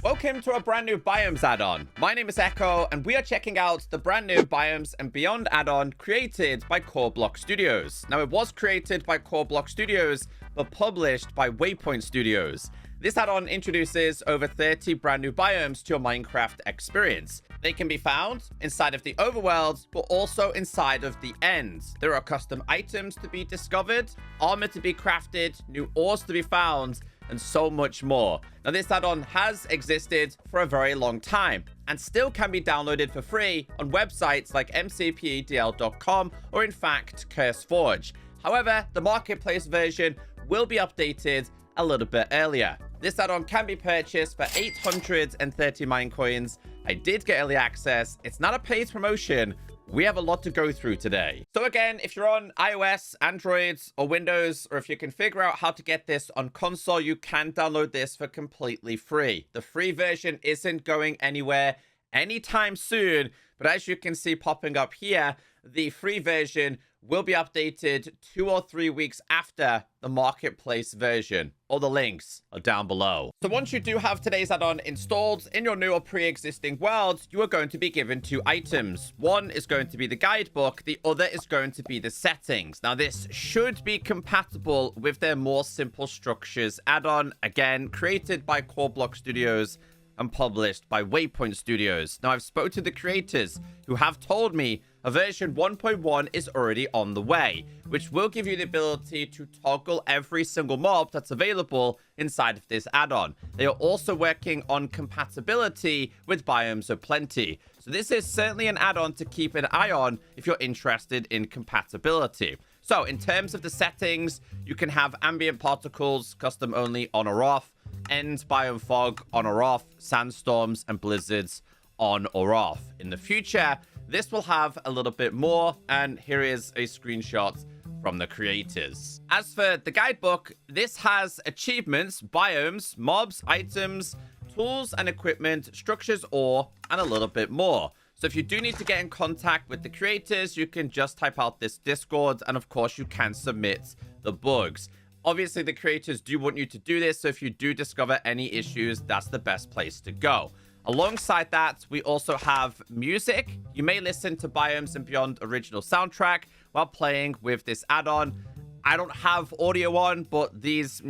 Welcome to a brand new Biomes add-on. My name is Echo, and we are checking out the brand new Biomes and Beyond add-on created by Core Block Studios. Now, it was created by Core Block Studios, but published by Waypoint Studios. This add-on introduces over 30 brand new biomes to your Minecraft experience. They can be found inside of the overworld, but also inside of the ends. There are custom items to be discovered, armor to be crafted, new ores to be found, and so much more. Now, this add-on has existed for a very long time and still can be downloaded for free on websites like mcpedl.com or, in fact, CurseForge. However, the marketplace version will be updated a little bit earlier. This add-on can be purchased for 830 Minecoins. I did get early access. It's not a paid promotion. We have a lot to go through today. So again, if you're on iOS, Android, or Windows, or if you can figure out how to get this on console, you can download this for completely free. The free version isn't going anywhere anytime soon, but as you can see popping up here, the free version will be updated 2 or 3 weeks after the marketplace version. All the links are down below. So once you do have today's add-on installed in your new or pre-existing world, you are going to be given 2 items. One is going to be the guidebook, the other is going to be the settings. Now, this should be compatible with their more simple structures add-on, again created by Core Block Studios and published by Waypoint Studios. Now, I've spoken to the creators who have told me a version 1.1 is already on the way, which will give you the ability to toggle every single mob that's available inside of this add-on. They are also working on compatibility with Biomes Aplenty. So this is certainly an add-on to keep an eye on if you're interested in compatibility. So in terms of the settings, you can have ambient particles, custom only, on or off, end biome fog, on or off, sandstorms and blizzards, on or off. In the future, this will have a little bit more, and here is a screenshot from the creators. As for the guidebook, this has achievements, biomes, mobs, items, tools and equipment, structures, ore, and a little bit more. So if you do need to get in contact with the creators, you can just type out this Discord, and of course you can submit the bugs. Obviously, the creators do want you to do this, so if you do discover any issues, that's the best place to go. Alongside that, we also have music. You may listen to Biomes and Beyond original soundtrack while playing with this add-on. I don't have audio on, but these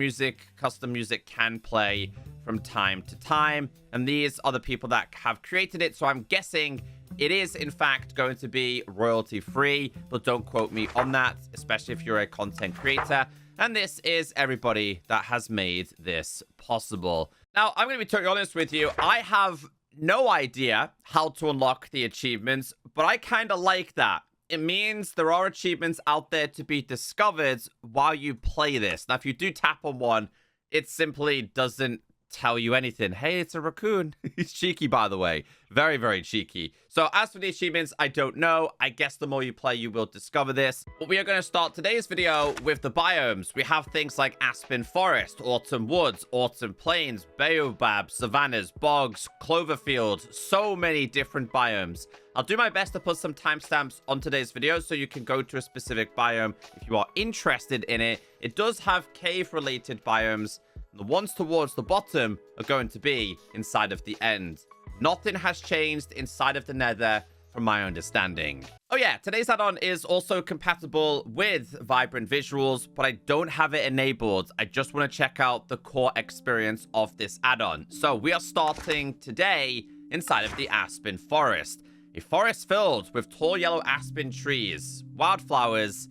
custom music can play from time to time. And these are the people that have created it, so I'm guessing it is, in fact, going to be royalty-free, but don't quote me on that, especially if you're a content creator. And this is everybody that has made this possible. Now, I'm going to be totally honest with you. I have no idea how to unlock the achievements, but I kind of like that. It means there are achievements out there to be discovered while you play this. Now, if you do tap on one, it simply doesn't tell you anything. Hey, it's a raccoon. He's cheeky, by the way. Very, very cheeky. So as for the achievements, I don't know. I guess the more you play, you will discover this. But we are going to start today's video with the biomes. We have things like Aspen Forest, Autumn Woods, Autumn Plains, Baobab, Savannas, Bogs, Cloverfield. So many different biomes. I'll do my best to put some timestamps on today's video so you can go to a specific biome if you are interested in it. It does have cave-related biomes. The ones towards the bottom are going to be inside of the end. Nothing has changed inside of the nether from my understanding. Oh yeah, today's add-on is also compatible with vibrant visuals, but I don't have it enabled. I just want to check out the core experience of this add-on. So we are starting today inside of the Aspen Forest. A forest filled with tall yellow aspen trees, wildflowers,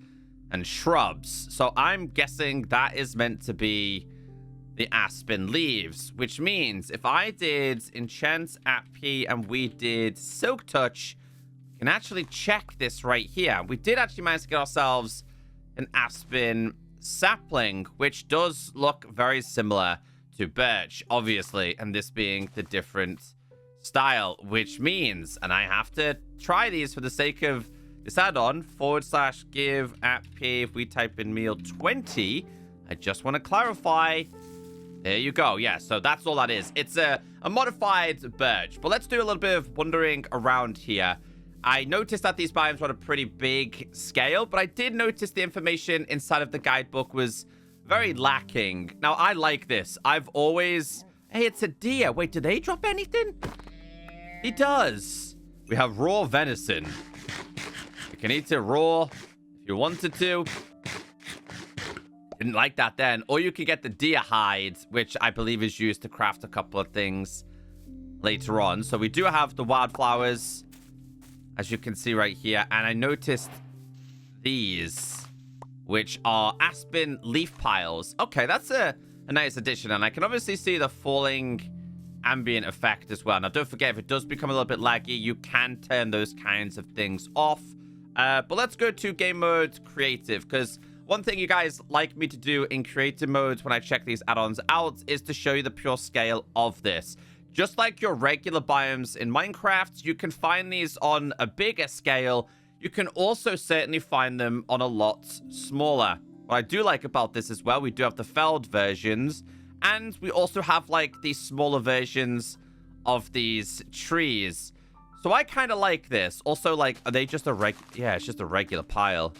and shrubs. So I'm guessing that is meant to be the aspen leaves, which means if I did enchant at P and we did silk touch, we can actually check this right here. We did actually manage to get ourselves an aspen sapling, which does look very similar to birch, obviously, and this being the different style, which means, and I have to try these for the sake of this add-on, /give at P, if we type in meal 20, I just want to clarify. There you go. Yeah, so that's all that is. It's a modified birch. But let's do a little bit of wandering around here. I noticed that these biomes were on a pretty big scale, but I did notice the information inside of the guidebook was very lacking. Now, I like this. I've always Hey, it's a deer. Wait, do they drop anything? He does. We have raw venison. You can eat it raw if you wanted to. Didn't like that then. Or you can get the deer hide, which I believe is used to craft a couple of things later on. So we do have the wildflowers, as you can see right here. And I noticed these, which are aspen leaf piles. Okay, that's a nice addition. And I can obviously see the falling ambient effect as well. Now, don't forget, if it does become a little bit laggy, you can turn those kinds of things off. But let's go to game mode creative, because one thing you guys like me to do in creative modes when I check these add-ons out is to show you the pure scale of this. Just like your regular biomes in Minecraft, you can find these on a bigger scale. You can also certainly find them on a lot smaller. What I do like about this as well, we do have the felled versions, and we also have like these smaller versions of these trees. So I kind of like this. Also, like, are they just yeah, it's just a regular pile.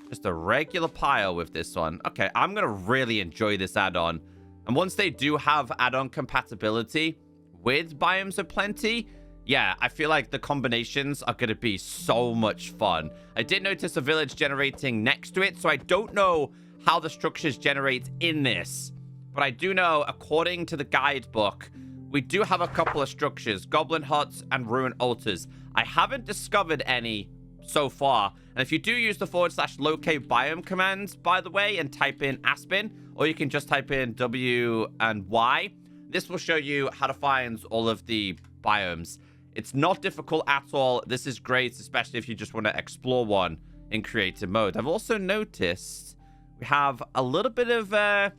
Just a regular pile with this one. Okay, I'm going to really enjoy this add-on. And once they do have add-on compatibility with Biomes of Plenty, yeah, I feel like the combinations are going to be so much fun. I did notice a village generating next to it, so I don't know how the structures generate in this. But I do know, according to the guidebook, we do have a couple of structures, goblin huts and ruin altars. I haven't discovered any so far. And if you do use the /locate biome command, by the way, and type in Aspen, or you can just type in W and Y, this will show you how to find all of the biomes. It's not difficult at all. This is great, especially if you just want to explore one in creative mode. I've also noticed we have a little bit of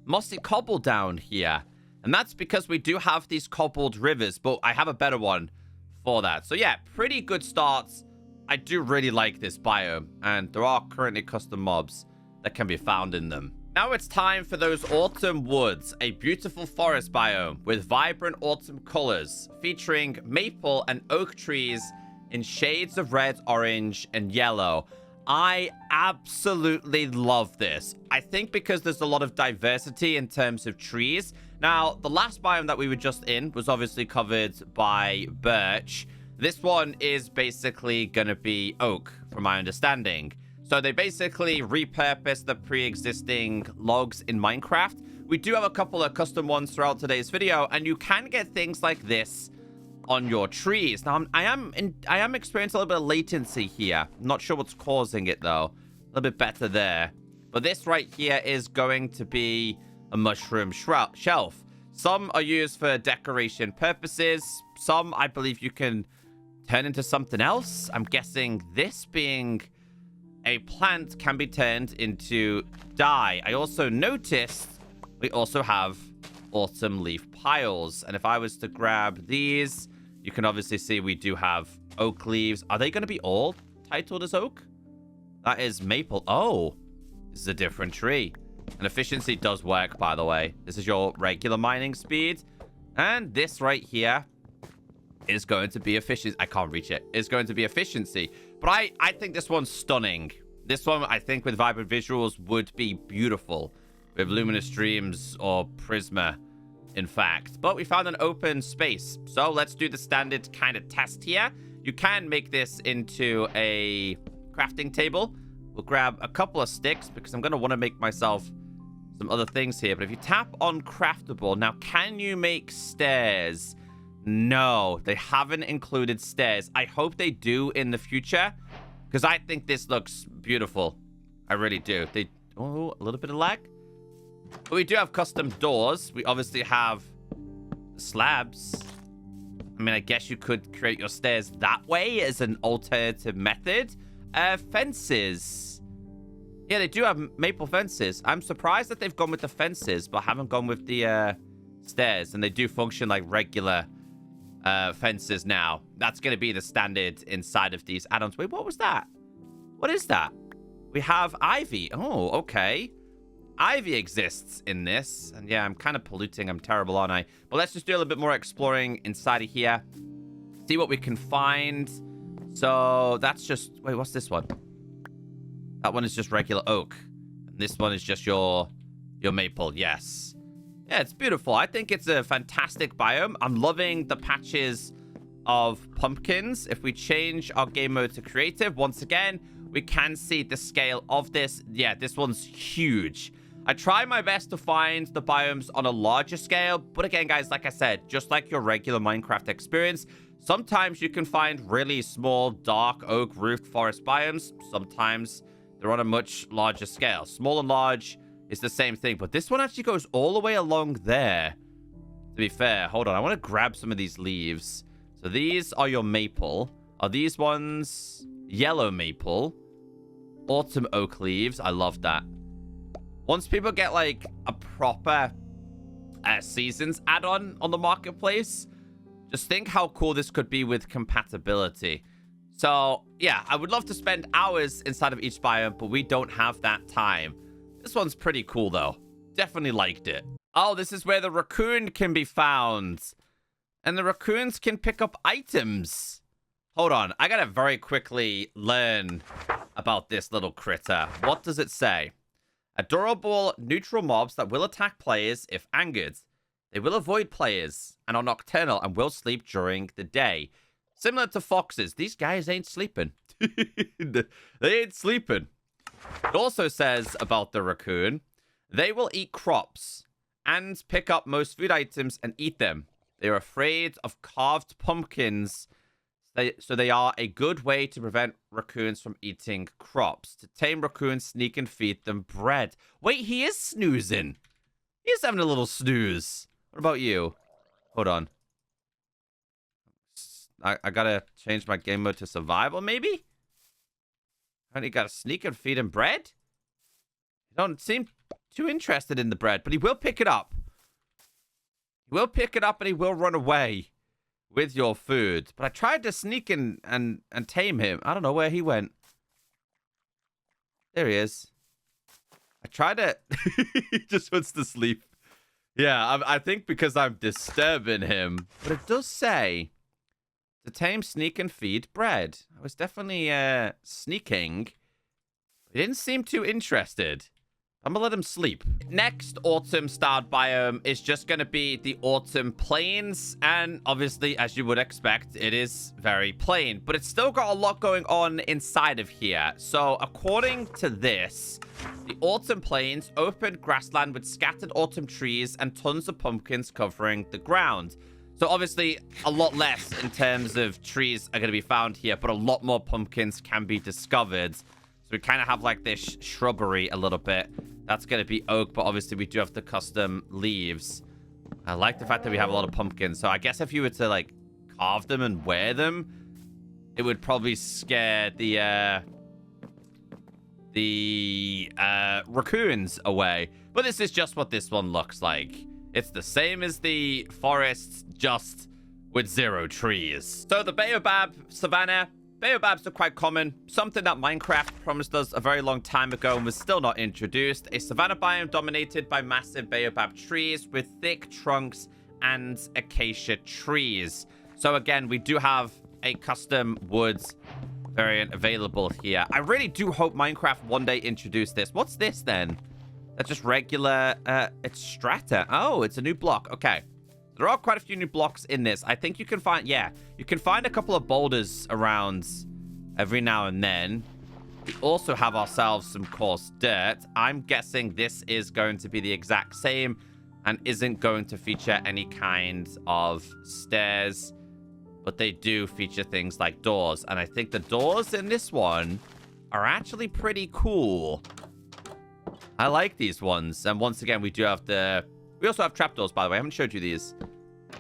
mossy cobble down here. And that's because we do have these cobbled rivers, but I have a better one for that. So yeah, pretty good starts. I do really like this biome, and there are currently custom mobs that can be found in them. Now it's time for those autumn woods, a beautiful forest biome with vibrant autumn colors, featuring maple and oak trees in shades of red, orange, and yellow. I absolutely love this. I think because there's a lot of diversity in terms of trees. Now, the last biome that we were just in was obviously covered by birch. This one is basically going to be oak, from my understanding. So they basically repurpose the pre-existing logs in Minecraft. We do have a couple of custom ones throughout today's video, and you can get things like this on your trees. Now, I am experiencing a little bit of latency here. I'm not sure what's causing it, though. A little bit better there. But this right here is going to be a mushroom shelf. Some are used for decoration purposes. Some, I believe, you can turn into something else. I'm guessing this being a plant can be turned into dye. I also noticed we also have autumn leaf piles. And if I was to grab these, you can obviously see we do have oak leaves. Are they going to be all titled as oak? That is maple. Oh, this is a different tree. And efficiency does work, by the way. This is your regular mining speed. And this right here is going to be efficiency. I can't reach it. It's going to be efficiency. But I think this one's stunning. This one, I think, with vibrant visuals would be beautiful. With luminous streams or prisma, in fact. But we found an open space. So let's do the standard kind of test here. You can make this into a crafting table. We'll grab a couple of sticks because I'm going to want to make myself some other things here. But if you tap on craftable, now can you make stairs? No, they haven't included stairs. I hope they do in the future because I think this looks beautiful. I really do. Oh, a little bit of lag. But we do have custom doors. We obviously have slabs. I mean, I guess you could create your stairs that way as an alternative method. Fences. Yeah, they do have maple fences. I'm surprised that they've gone with the fences, but haven't gone with the stairs. And they do function like regular fences now. That's going to be the standard inside of these add-ons. Wait, what was that? What is that? We have ivy. Oh, okay. Ivy exists in this. And yeah, I'm kind of polluting. I'm terrible, aren't I? But let's just do a little bit more exploring inside of here. See what we can find. So that's just... Wait, what's this one? That one is just regular oak. And this one is just your maple. Yes. Yeah, it's beautiful. I think it's a fantastic biome. I'm loving the patches of pumpkins. If we change our game mode to creative, once again, we can see the scale of this. Yeah, this one's huge. I try my best to find the biomes on a larger scale, but again, guys, like I said, just like your regular Minecraft experience, sometimes you can find really small, dark oak roofed forest biomes. Sometimes they're on a much larger scale. Small and large is the same thing, but this one actually goes all the way along there. To be fair, hold on, I want to grab some of these leaves. So these are your maple. Are these ones yellow maple? Autumn oak leaves. I love that. Once people get like a proper seasons add-on on the marketplace, just think how cool this could be with compatibility. So yeah, I would love to spend hours inside of each biome, but we don't have that time. This one's pretty cool though. Definitely liked it. Oh, this is where the raccoon can be found. And the raccoons can pick up items. Hold on, I gotta very quickly learn about this little critter. What does it say? Adorable neutral mobs that will attack players if angered. They will avoid players and are nocturnal and will sleep during the day. Similar to foxes, these guys ain't sleeping. They ain't sleeping. It also says about the raccoon, they will eat crops and pick up most food items and eat them. They are afraid of carved pumpkins, so they are a good way to prevent raccoons from eating crops. To tame raccoons, sneak and feed them bread. Wait, he is snoozing. He is having a little snooze. What about you? Hold on. I gotta change my game mode to survival, maybe? I only gotta sneak and feed him bread? He don't seem too interested in the bread, but he will pick it up. He will pick it up and he will run away with your food. But I tried to sneak in and tame him. I don't know where he went. There he is. I tried to... He just wants to sleep. Yeah, I think because I'm disturbing him. But it does say to tame, sneak, and feed bread. I was definitely sneaking. He didn't seem too interested. I'm gonna let him sleep. Next autumn-styled biome is just gonna be the autumn plains. And obviously, as you would expect, it is very plain. But it's still got a lot going on inside of here. So according to this, the autumn plains, open grassland with scattered autumn trees and tons of pumpkins covering the ground. So obviously, a lot less in terms of trees are going to be found here, but a lot more pumpkins can be discovered. So we kind of have like this shrubbery a little bit. That's going to be oak, but obviously we do have the custom leaves. I like the fact that we have a lot of pumpkins. So I guess if you were to like carve them and wear them, it would probably scare the raccoons away. But this is just what this one looks like. It's the same as the forests, just with 0 trees. So the Baobab Savanna. Baobabs are quite common, something that Minecraft promised us a very long time ago and was still not introduced. A savanna biome dominated by massive baobab trees with thick trunks and acacia trees. So again, we do have a custom woods variant available here. I really do hope Minecraft one day introduce this. What's this then? That's just regular, it's strata. Oh, it's a new block. Okay. There are quite a few new blocks in this. I think you can find, yeah, you can find a couple of boulders around every now and then. We also have ourselves some coarse dirt. I'm guessing this is going to be the exact same and isn't going to feature any kind of stairs. But they do feature things like doors. And I think the doors in this one are actually pretty cool. I like these ones. And once again, we do have the... We also have trapdoors, by the way. I haven't showed you these.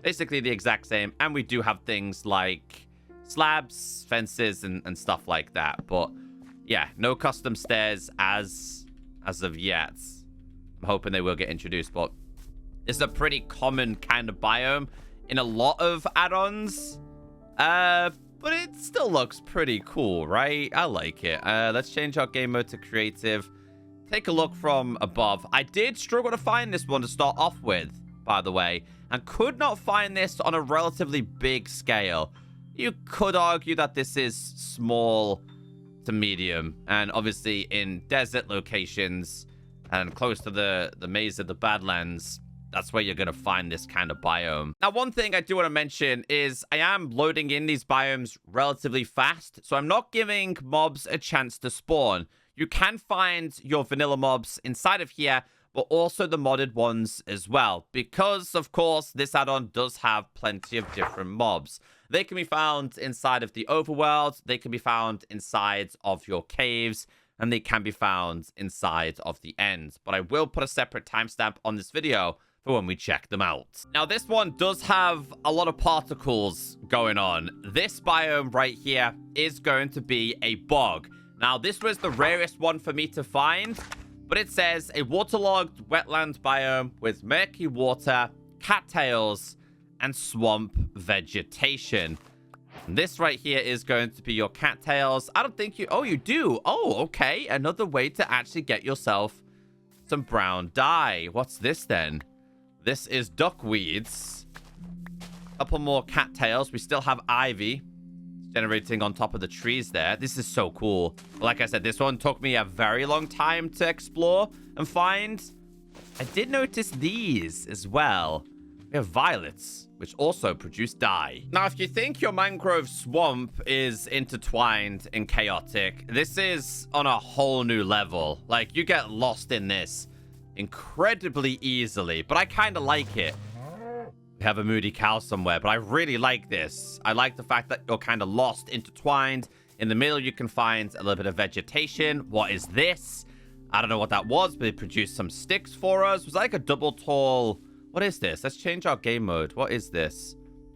Basically the exact same. And we do have things like slabs, fences, and stuff like that. But yeah, no custom stairs as of yet. I'm hoping they will get introduced. But it's a pretty common kind of biome in a lot of add-ons. But it still looks pretty cool, right? I like it. Let's change our game mode to creative. Take a look from above. I did struggle to find this one to start off with, by the way, and could not find this on a relatively big scale. You could argue that this is small to medium, and obviously in desert locations and close to the maze of the Badlands, that's where you're going to find this kind of biome. Now, one thing I do want to mention is I am loading in these biomes relatively fast, so I'm not giving mobs a chance to spawn. You can find your vanilla mobs inside of here, but also the modded ones as well, because, of course, this add-on does have plenty of different mobs. They can be found inside of the overworld, they can be found inside of your caves, and they can be found inside of the end. But I will put a separate timestamp on this video for when we check them out. Now, this one does have a lot of particles going on. This biome right here is going to be a bog. Now, this was the rarest one for me to find, but it says a waterlogged wetland biome with murky water, cattails, and swamp vegetation. And this right here is going to be your cattails. I don't think you... Oh, you do. Oh, okay. Another way to actually get yourself some brown dye. What's this then? This is duckweeds. A couple more cattails. We still have ivy generating on top of the trees there. This is so cool. Like I said, this one took me a very long time to explore and find. I did notice these as well. We have violets, which also produce dye. Now, if you think your mangrove swamp is intertwined and chaotic, this is on a whole new level. Like, you get lost in this incredibly easily, but I kind of like it. We have a moody cow somewhere, but I really like this. I like the fact that you're kind of lost, intertwined. In the middle, you can find a little bit of vegetation. What is this? I don't know what that was, but it produced some sticks for us. It was like a double tall... What is this? Let's change our game mode. What is this?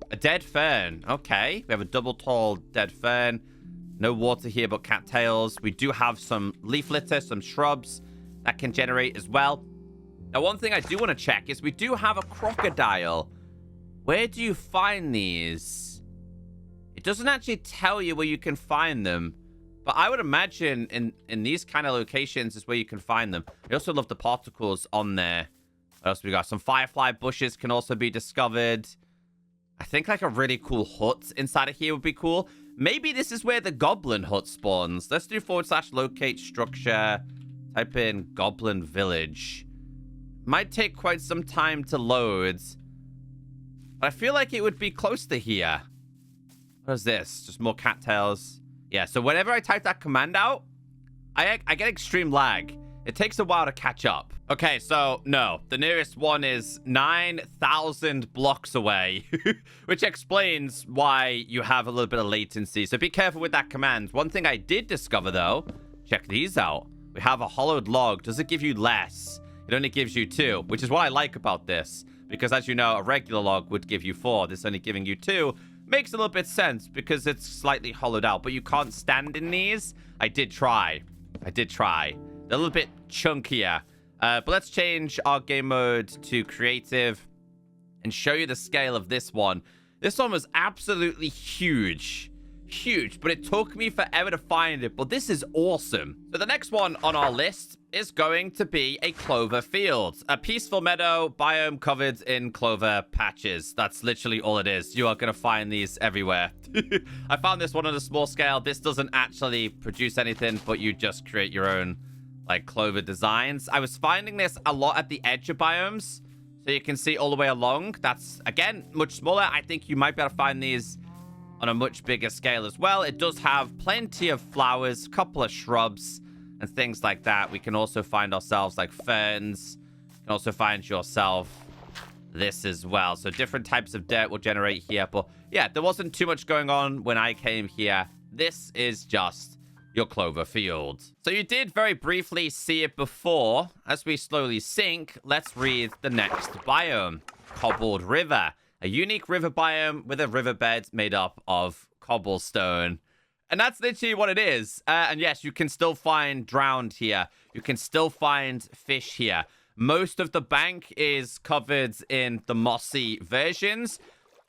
A dead fern. Okay. We have a double tall dead fern. No water here but cattails. We do have some leaf litter, some shrubs that can generate as well. Now, one thing I do want to check is we do have a crocodile. Where do you find these? It doesn't actually tell you where you can find them. But I would imagine in these kind of locations is where you can find them. I also love the particles on there. What else we got? Some firefly bushes can also be discovered. I think like a really cool hut inside of here would be cool. Maybe this is where the goblin hut spawns. Let's do / locate structure. Type in goblin village. Might take quite some time to load. But I feel like it would be close to here. What is this? Just more cattails. Yeah, so whenever I type that command out, I get extreme lag. It takes a while to catch up. Okay, so no, the nearest one is 9,000 blocks away, which explains why you have a little bit of latency. So be careful with that command. One thing I did discover though, check these out. We have a hollowed log. Does it give you less? It only gives you 2, which is what I like about this. Because as you know, a regular log would give you 4. This only giving you 2 makes a little bit sense because it's slightly hollowed out. But you can't stand in these. I did try. They're a little bit chunkier. But let's change our game mode to creative and show you the scale of this one. This one was absolutely huge. Huge, but it took me forever to find it. But this is awesome. So the next one on our list is going to be a Cloverfield. A peaceful meadow biome covered in clover patches. That's literally all it is. You are going to find these everywhere. I found this one on a small scale. This doesn't actually produce anything, but you just create your own like clover designs. I was finding this a lot at the edge of biomes, so you can see all the way along. That's again much smaller. I think you might be able to find these on a much bigger scale as well. It does have plenty of flowers, couple of shrubs and things like that. We can also find ourselves like ferns. You can also find yourself this as well. So different types of dirt will generate here. But yeah, there wasn't too much going on when I came here. This is just your Cloverfield. So you did very briefly see it before. As we slowly sink, let's read the next biome. Cobbled River. A unique river biome with a riverbed made up of cobblestone. And that's literally what it is. And yes, you can still find drowned here. You can still find fish here. Most of the bank is covered in the mossy versions.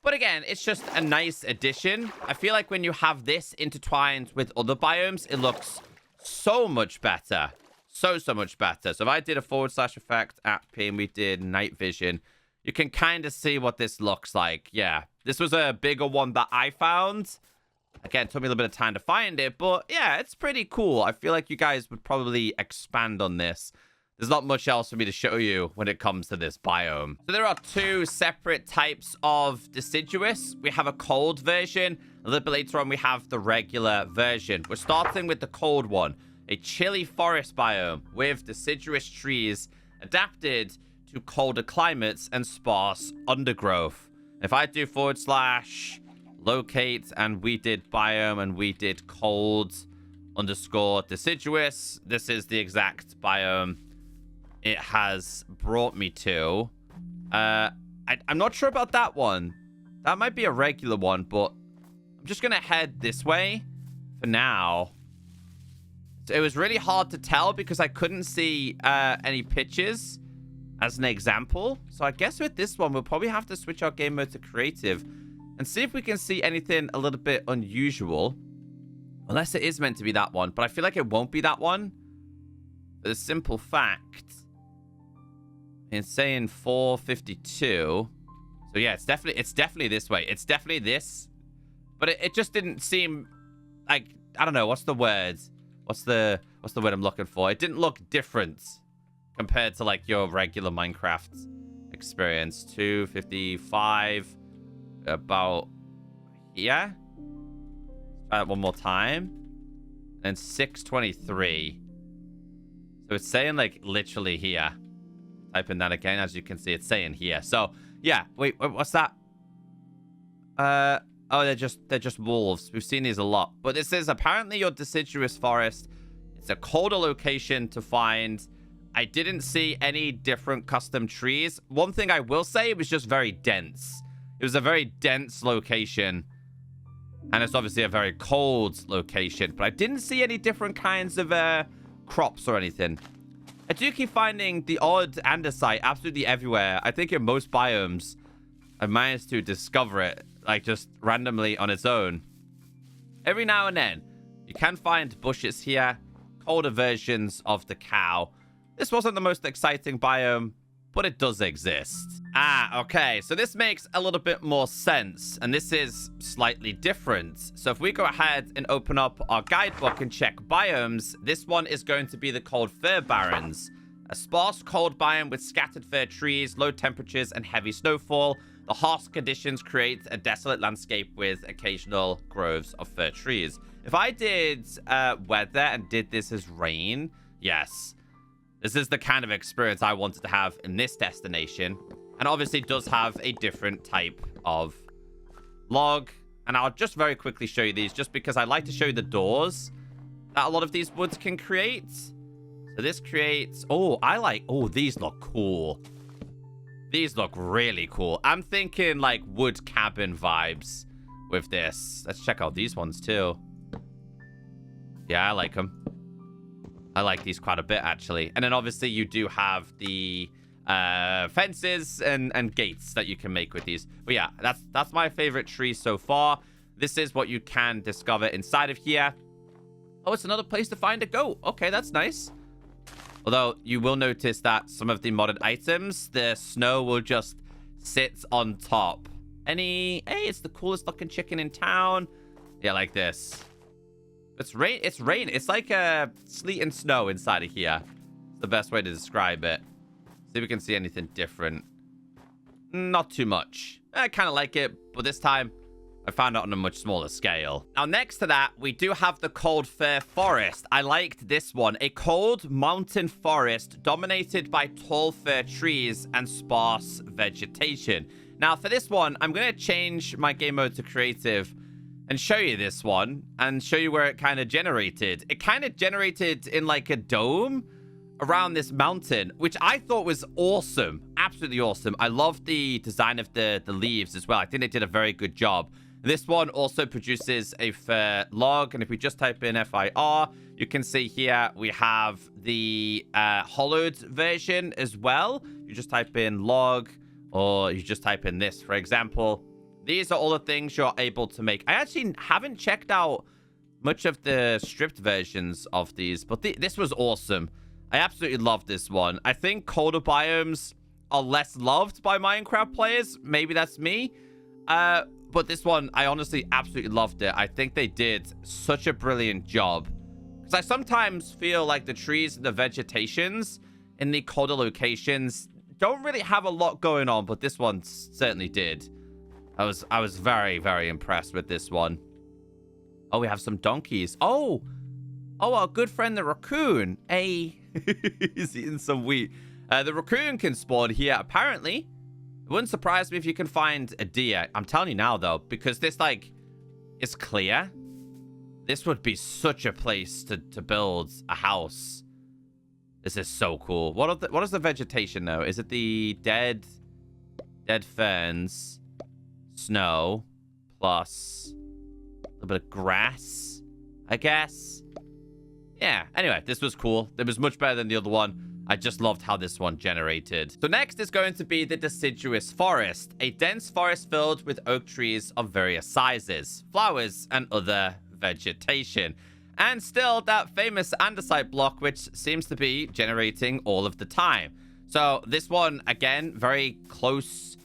But again, it's just a nice addition. I feel like when you have this intertwined with other biomes, it looks so much better. So much better. So if I did a / effect at P and we did night vision, you can kind of see what this looks like. Yeah, this was a bigger one that I found. Again, it took me a little bit of time to find it, but yeah, it's pretty cool. I feel like you guys would probably expand on this there's not much else for me to show you when it comes to this biome. So there are two separate types of deciduous. We have a cold version. A little bit later on, we have the regular version. We're starting with the cold one, a chilly forest biome with deciduous trees adapted to colder climates and sparse undergrowth. If I do / locate and we did biome and we did cold _ deciduous, this is the exact biome it has brought me to. I'm not sure about that one. That might be a regular one, but I'm just gonna head this way for now. So it was really hard to tell because I couldn't see any pictures as an example. So I guess with this one, we'll probably have to switch our game mode to creative and see if we can see anything a little bit unusual. Unless it is meant to be that one, but I feel like it won't be that one. For the simple fact, it's saying 452. So yeah, it's definitely this way. It's definitely this. But it just didn't seem like, I don't know, what's the word? What's the word I'm looking for? It didn't look different compared to like your regular Minecraft experience. 255 about here. Try that one more time. And 623. So it's saying like literally here. Type in that again. As you can see, it's saying here. So yeah, wait, what's that? Oh, they're just wolves. We've seen these a lot. But this is apparently your deciduous forest. It's a colder location to find. I didn't see any different custom trees. One thing I will say, it was just very dense. It was a very dense location. And it's obviously a very cold location. But I didn't see any different kinds of crops or anything. I do keep finding the odd andesite absolutely everywhere. I think in most biomes, I've managed to discover it, like just randomly on its own. Every now and then, you can find bushes here, colder versions of the cow. This wasn't the most exciting biome, but it does exist. Ah, okay, so this makes a little bit more sense, and this is slightly different. So if we go ahead and open up our guidebook and check biomes, this one is going to be the cold Fir Barrens, a sparse cold biome with scattered fir trees, low temperatures, and heavy snowfall. The harsh conditions create a desolate landscape with occasional groves of fir trees. If I did weather and did this as rain, yes, this is the kind of experience I wanted to have in this destination. And obviously it does have a different type of log. And I'll just very quickly show you these just because I like to show you the doors that a lot of these woods can create. So this creates... Oh, these look cool. These look really cool. I'm thinking like wood cabin vibes with this. Let's check out these ones too. Yeah, I like them. I like these quite a bit, actually. And then obviously you do have the fences and gates that you can make with these. But yeah, that's my favorite tree so far. This is what you can discover inside of here. Oh, it's another place to find a goat. Okay, that's nice. Although you will notice that some of the modded items, the snow will just sit on top. Hey, it's the coolest looking chicken in town. Yeah, like this. It's rain. It's like sleet and snow inside of here. It's the best way to describe it. See if we can see anything different. Not too much. I kind of like it, but this time I found it on a much smaller scale. Now, next to that, we do have the cold Fir Forest. I liked this one. A cold mountain forest dominated by tall fir trees and sparse vegetation. Now, for this one, I'm going to change my game mode to creative and show you this one and show you where it kind of generated. It kind of generated in like a dome around this mountain, which I thought was awesome. Absolutely awesome. I love the design of the leaves as well. I think they did a very good job. This one also produces a fir log, and if we just type in FIR, you can see here we have the hollowed version as well. You just type in log, or you just type in this, for example. These are all the things you're able to make. I actually haven't checked out much of the stripped versions of these, but this was awesome. I absolutely love this one. I think colder biomes are less loved by Minecraft players. Maybe that's me. But this one, I honestly absolutely loved it. I think they did such a brilliant job. Because I sometimes feel like the trees and the vegetations in the colder locations don't really have a lot going on, but this one certainly did. I was very, very impressed with this one. Oh, we have some donkeys. Oh, our good friend the raccoon. Hey, he's eating some wheat. The raccoon can spawn here, apparently. It wouldn't surprise me if you can find a deer. I'm telling you now, though, because this, like, is clear. This would be such a place to build a house. This is so cool. What is the vegetation, though? Is it the dead ferns, snow, plus a little bit of grass, I guess? Yeah, anyway, this was cool. It was much better than the other one. I just loved how this one generated. So next is going to be the Deciduous Forest, a dense forest filled with oak trees of various sizes, flowers, and other vegetation. And still that famous andesite block, which seems to be generating all of the time. So this one, again, very close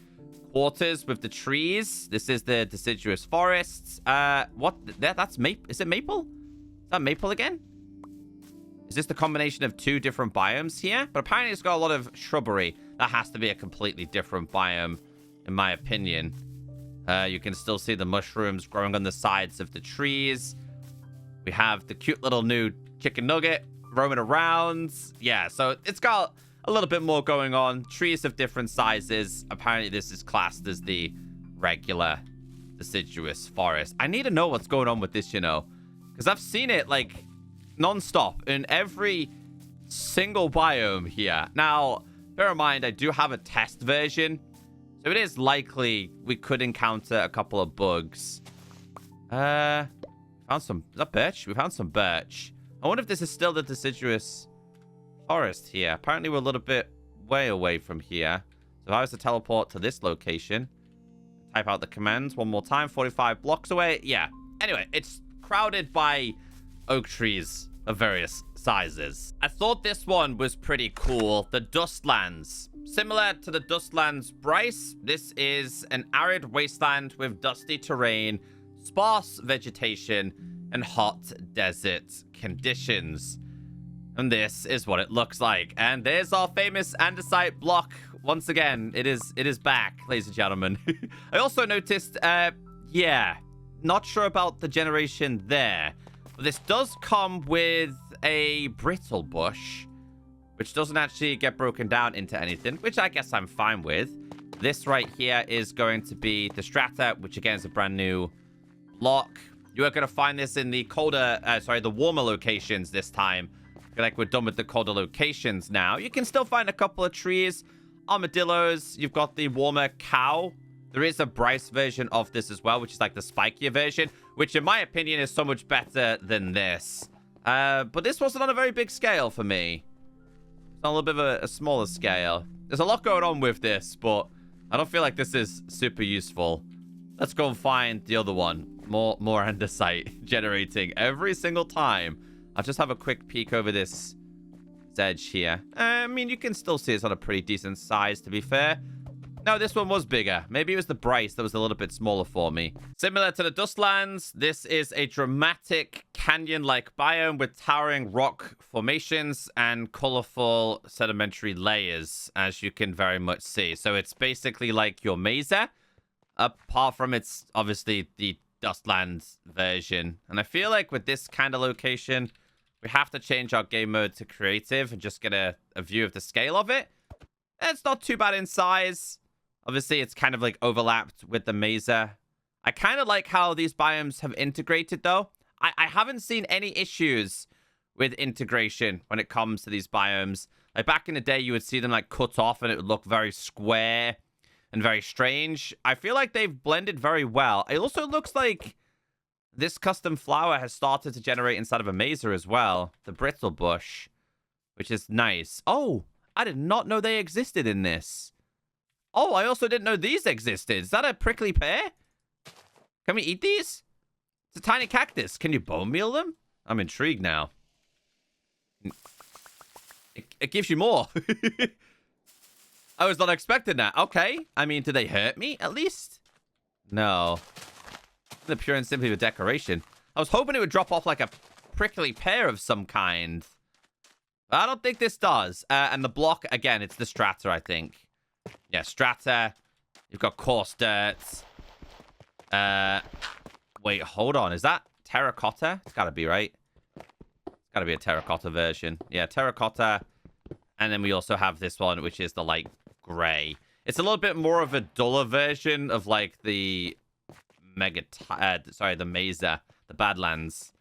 quarters with the trees. This is the Deciduous Forest. That's maple. Is it maple? Is that maple again? Is this the combination of two different biomes here? But apparently it's got a lot of shrubbery. That has to be a completely different biome, in my opinion. You can still see the mushrooms growing on the sides of the trees. We have the cute little new chicken nugget roaming around. Yeah, so it's got a little bit more going on. Trees of different sizes. Apparently this is classed as the regular Deciduous Forest. I need to know what's going on with this, you know. Because I've seen it, like, non-stop in every single biome here. Now, bear in mind, I do have a test version, so it is likely we could encounter a couple of bugs. Found some... Is that birch? We found some birch. I wonder if this is still the Deciduous Forest here. Apparently, we're a little bit way away from here. So if I was to teleport to this location, type out the commands one more time, 45 blocks away. Yeah. Anyway, it's crowded by oak trees of various sizes. I thought this one was pretty cool. The Dustlands. Similar to the Dustlands Bryce, this is an arid wasteland with dusty terrain, sparse vegetation, and hot desert conditions. And this is what it looks like. And there's our famous andesite block. Once again, it is back, ladies and gentlemen. I also noticed, yeah, not sure about the generation there. This does come with a brittle bush, which doesn't actually get broken down into anything, which I guess I'm fine with. This right here is going to be the strata, which again is a brand new block. You are going to find this in the the warmer locations this time. I feel like we're done with the colder locations now. You can still find a couple of trees, armadillos. You've got the warmer cow. There is a Bryce version of this as well, which is like the spikier version, which in my opinion is so much better than this. But this wasn't on a very big scale for me. It's on a little bit of a smaller scale. There's a lot going on with this, but I don't feel like this is super useful. Let's go and find the other one. More andesite generating every single time. I'll just have a quick peek over this edge here. I mean, you can still see it's on a pretty decent size, to be fair. No, this one was bigger. Maybe it was the Bryce that was a little bit smaller for me. Similar to the Dustlands, this is a dramatic canyon-like biome with towering rock formations and colorful sedimentary layers, as you can very much see. So it's basically like your mesa, apart from it's obviously the Dustlands version. And I feel like with this kind of location, we have to change our game mode to creative and just get a view of the scale of it. It's not too bad in size. Obviously, it's kind of like overlapped with the mesa. I kind of like how these biomes have integrated, though. I haven't seen any issues with integration when it comes to these biomes. Like back in the day, you would see them like cut off and it would look very square and very strange. I feel like they've blended very well. It also looks like this custom flower has started to generate inside of a mesa as well. The brittle bush, which is nice. Oh, I did not know they existed in this. Oh, I also didn't know these existed. Is that a prickly pear? Can we eat these? It's a tiny cactus. Can you bone meal them? I'm intrigued now. It gives you more. I was not expecting that. Okay. I mean, do they hurt me at least? No. They're pure and simply for decoration. I was hoping it would drop off like a prickly pear of some kind. But I don't think this does. And the block, again, it's the strata, I think. Yeah, strata. You've got coarse dirt. Wait, hold on. Is that terracotta? It's got to be, right? It's got to be a terracotta version. Yeah, terracotta. And then we also have this one, which is the light gray. It's a little bit more of a duller version of, like, the the Mesa, the Badlands,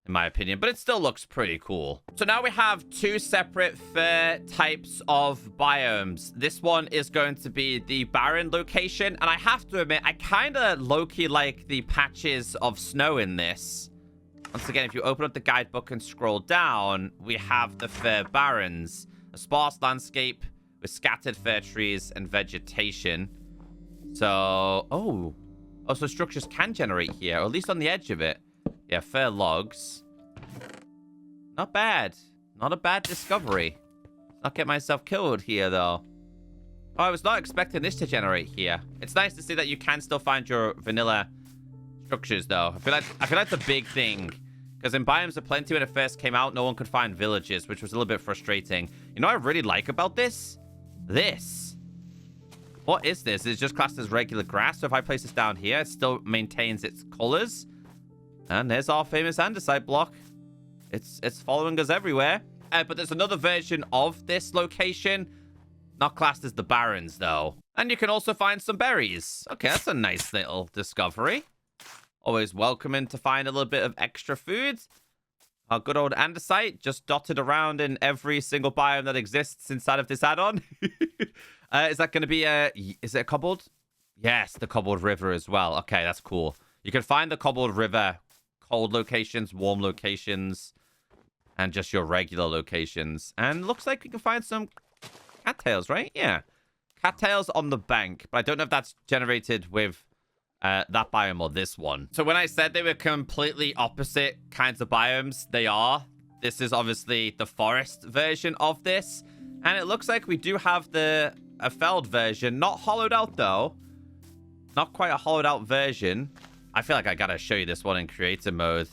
in my opinion. But it still looks pretty cool. So now we have two separate fir types of biomes. This one is going to be the barren location. And I have to admit, I kind of low-key like the patches of snow in this. Once again, if you open up the guidebook and scroll down, we have the Fir Barrens, a sparse landscape with scattered fir trees and vegetation. So, oh, so structures can generate here, or at least on the edge of it. Yeah, fir logs. Not bad. Not a bad discovery. Not get myself killed here, though. Oh, I was not expecting this to generate here. It's nice to see that you can still find your vanilla structures, though. I feel like the big thing, because in Biomes Aplenty, when it first came out, no one could find villages, which was a little bit frustrating. You know what I really like about this? This. What is this? It's just classed as regular grass. So if I place this down here, it still maintains its colors. And there's our famous andesite block. It's following us everywhere. But there's another version of this location. Not classed as the Barrens, though. And you can also find some berries. Okay, that's a nice little discovery. Always welcoming to find a little bit of extra food. Our good old andesite, just dotted around in every single biome that exists inside of this add-on. Is that going to be is it a cobbled? Yes, the Cobbled River as well. Okay, that's cool. You can find the Cobbled River cold locations, warm locations, and just your regular locations. And looks like we can find some cattails, right? Yeah. Cattails on the bank, but I don't know if that's generated with that biome or this one. So when I said they were completely opposite kinds of biomes, they are. This is obviously the forest version of this. And it looks like we do have a felled version. Not hollowed out, though. Not quite a hollowed out version. I feel like I gotta show you this one in creator mode.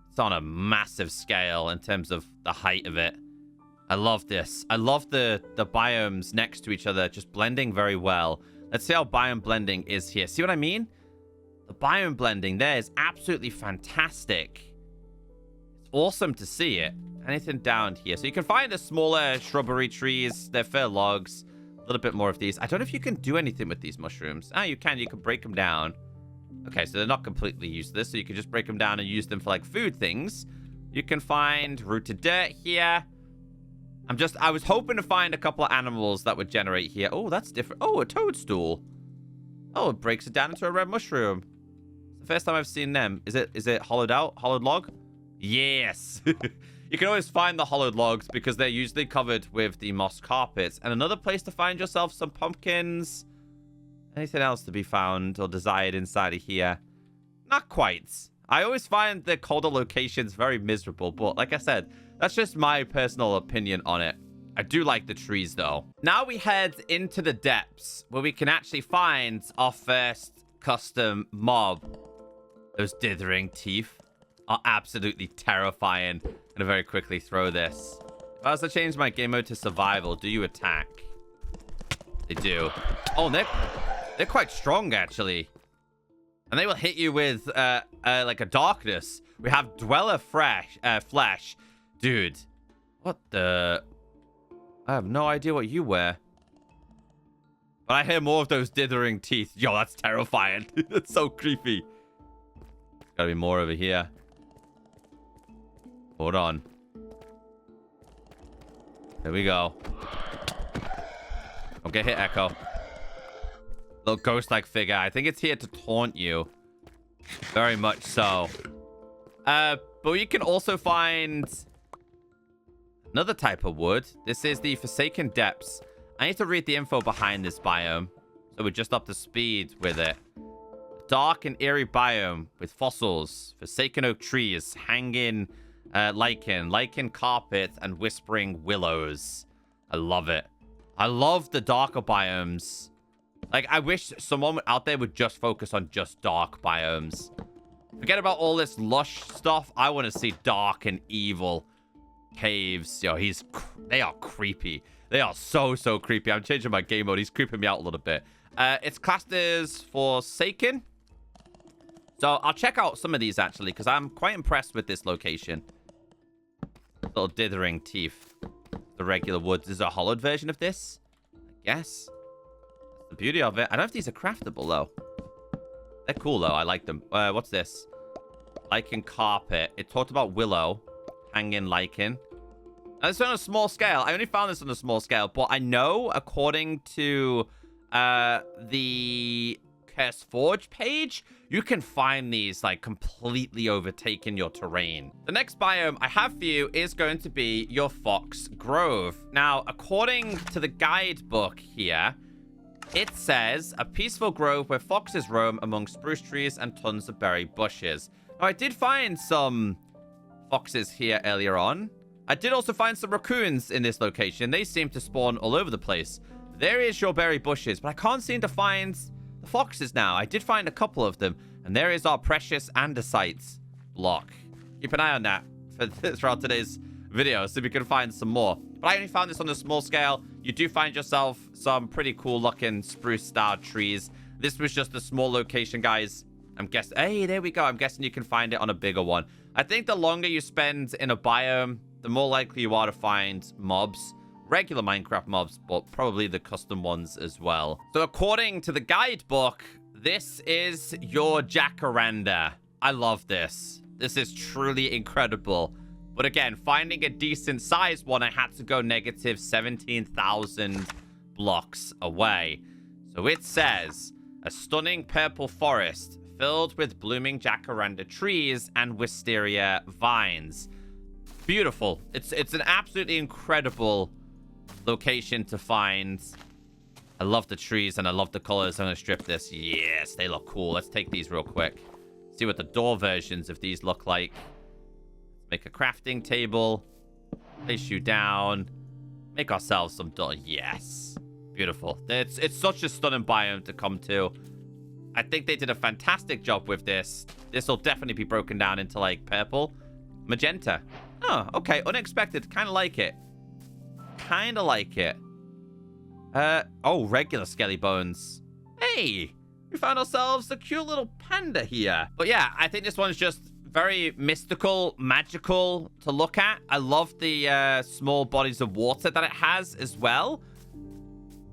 It's on a massive scale in terms of the height of it. I love this. I love the biomes next to each other, just blending very well. Let's see how biome blending is here. See what I mean? The biome blending there is absolutely fantastic. It's awesome to see it. Anything down here? So you can find the smaller shrubbery trees. They're fir logs. A little bit more of these. I don't know if you can do anything with these mushrooms. Ah, you can. You can break them down. Okay, so they're not completely useless. So you can just break them down and use them for, like, food things. You can find rooted dirt here. I was hoping to find a couple of animals that would generate here. Oh, that's different. Oh, a toadstool. Oh, it breaks it down into a red mushroom. It's the first time I've seen them. Is it hollowed out? Hollowed log? Yes. You can always find the hollowed logs because they're usually covered with the moss carpets. And another place to find yourself some pumpkins. Anything else to be found or desired inside of here? Not quite. I always find the colder locations very miserable. But like I said, that's just my personal opinion on it. I do like the trees, though. Now we head into the depths where we can actually find our first custom mob. Those dithering teeth are absolutely terrifying. I'm gonna very quickly throw this. If I was to change my game mode to survival, do you attack? They do. Oh, they're quite strong, actually. And they will hit you with like a darkness. We have Dweller Flesh. Dude, what the... I have no idea what you wear. But I hear more of those dithering teeth. Yo, that's terrifying. That's so creepy. Gotta be more over here. Hold on. There we go. Don't get hit, Echo. Little ghost-like figure. I think it's here to taunt you. Very much so. But you can also find another type of wood. This is the Forsaken Depths. I need to read the info behind this biome, so we're just up to speed with it. Dark and eerie biome with fossils, forsaken oak trees, hanging lichen carpet, and whispering willows. I love it. I love the darker biomes. Like, I wish someone out there would just focus on just dark biomes. Forget about all this lush stuff. I want to see dark and evil. caves. Yo, they are creepy. They are so creepy. I'm changing my game mode. He's creeping me out a little bit. It's classed as Forsaken. So I'll check out some of these, actually, because I'm quite impressed with this location. Little dithering teeth. The regular woods. Is a hollowed version of this? I guess. That's the beauty of it. I don't know if these are craftable, though. They're cool, though. I like them. What's this? Lichen carpet. It talked about willow. Hanging lichen. And it's on a small scale. I only found this on a small scale, but I know, according to the Curse Forge page, you can find these, like, completely overtaking your terrain. The next biome I have for you is going to be your Foxgrove. Now, according to the guidebook here, it says, a peaceful grove where foxes roam among spruce trees and tons of berry bushes. Now, I did find some foxes here earlier on. I did also find some raccoons in this location. They seem to spawn all over the place. There is your berry bushes, but I can't seem to find the foxes now. I did find a couple of them, and there is our precious andesite block. Keep an eye on that throughout today's video, so we can find some more. But I only found this on a small scale. You do find yourself some pretty cool looking spruce-style trees. This was just a small location, guys. I'm guessing... Hey, there we go. I'm guessing you can find it on a bigger one. I think the longer you spend in a biome, the more likely you are to find mobs. Regular Minecraft mobs, but probably the custom ones as well. So according to the guidebook, this is your Jacaranda. I love this. This is truly incredible. But again, finding a decent sized one, I had to go negative 17,000 blocks away. So it says, a stunning purple forest filled with blooming Jacaranda trees and wisteria vines. Beautiful. It's an absolutely incredible location to find. I love the trees and I love the colors. I'm going to strip this. Yes, they look cool. Let's take these real quick. See what the door versions of these look like. Make a crafting table. Place you down. Make ourselves some door. Yes. Beautiful. It's such a stunning biome to come to. I think they did a fantastic job with this. This will definitely be broken down into, like, purple. Magenta. Oh, okay. Unexpected. Kind of like it. Kind of like it. Oh, regular skelly bones. Hey, we found ourselves a cute little panda here. But yeah, I think this one's just very mystical, magical to look at. I love the small bodies of water that it has as well.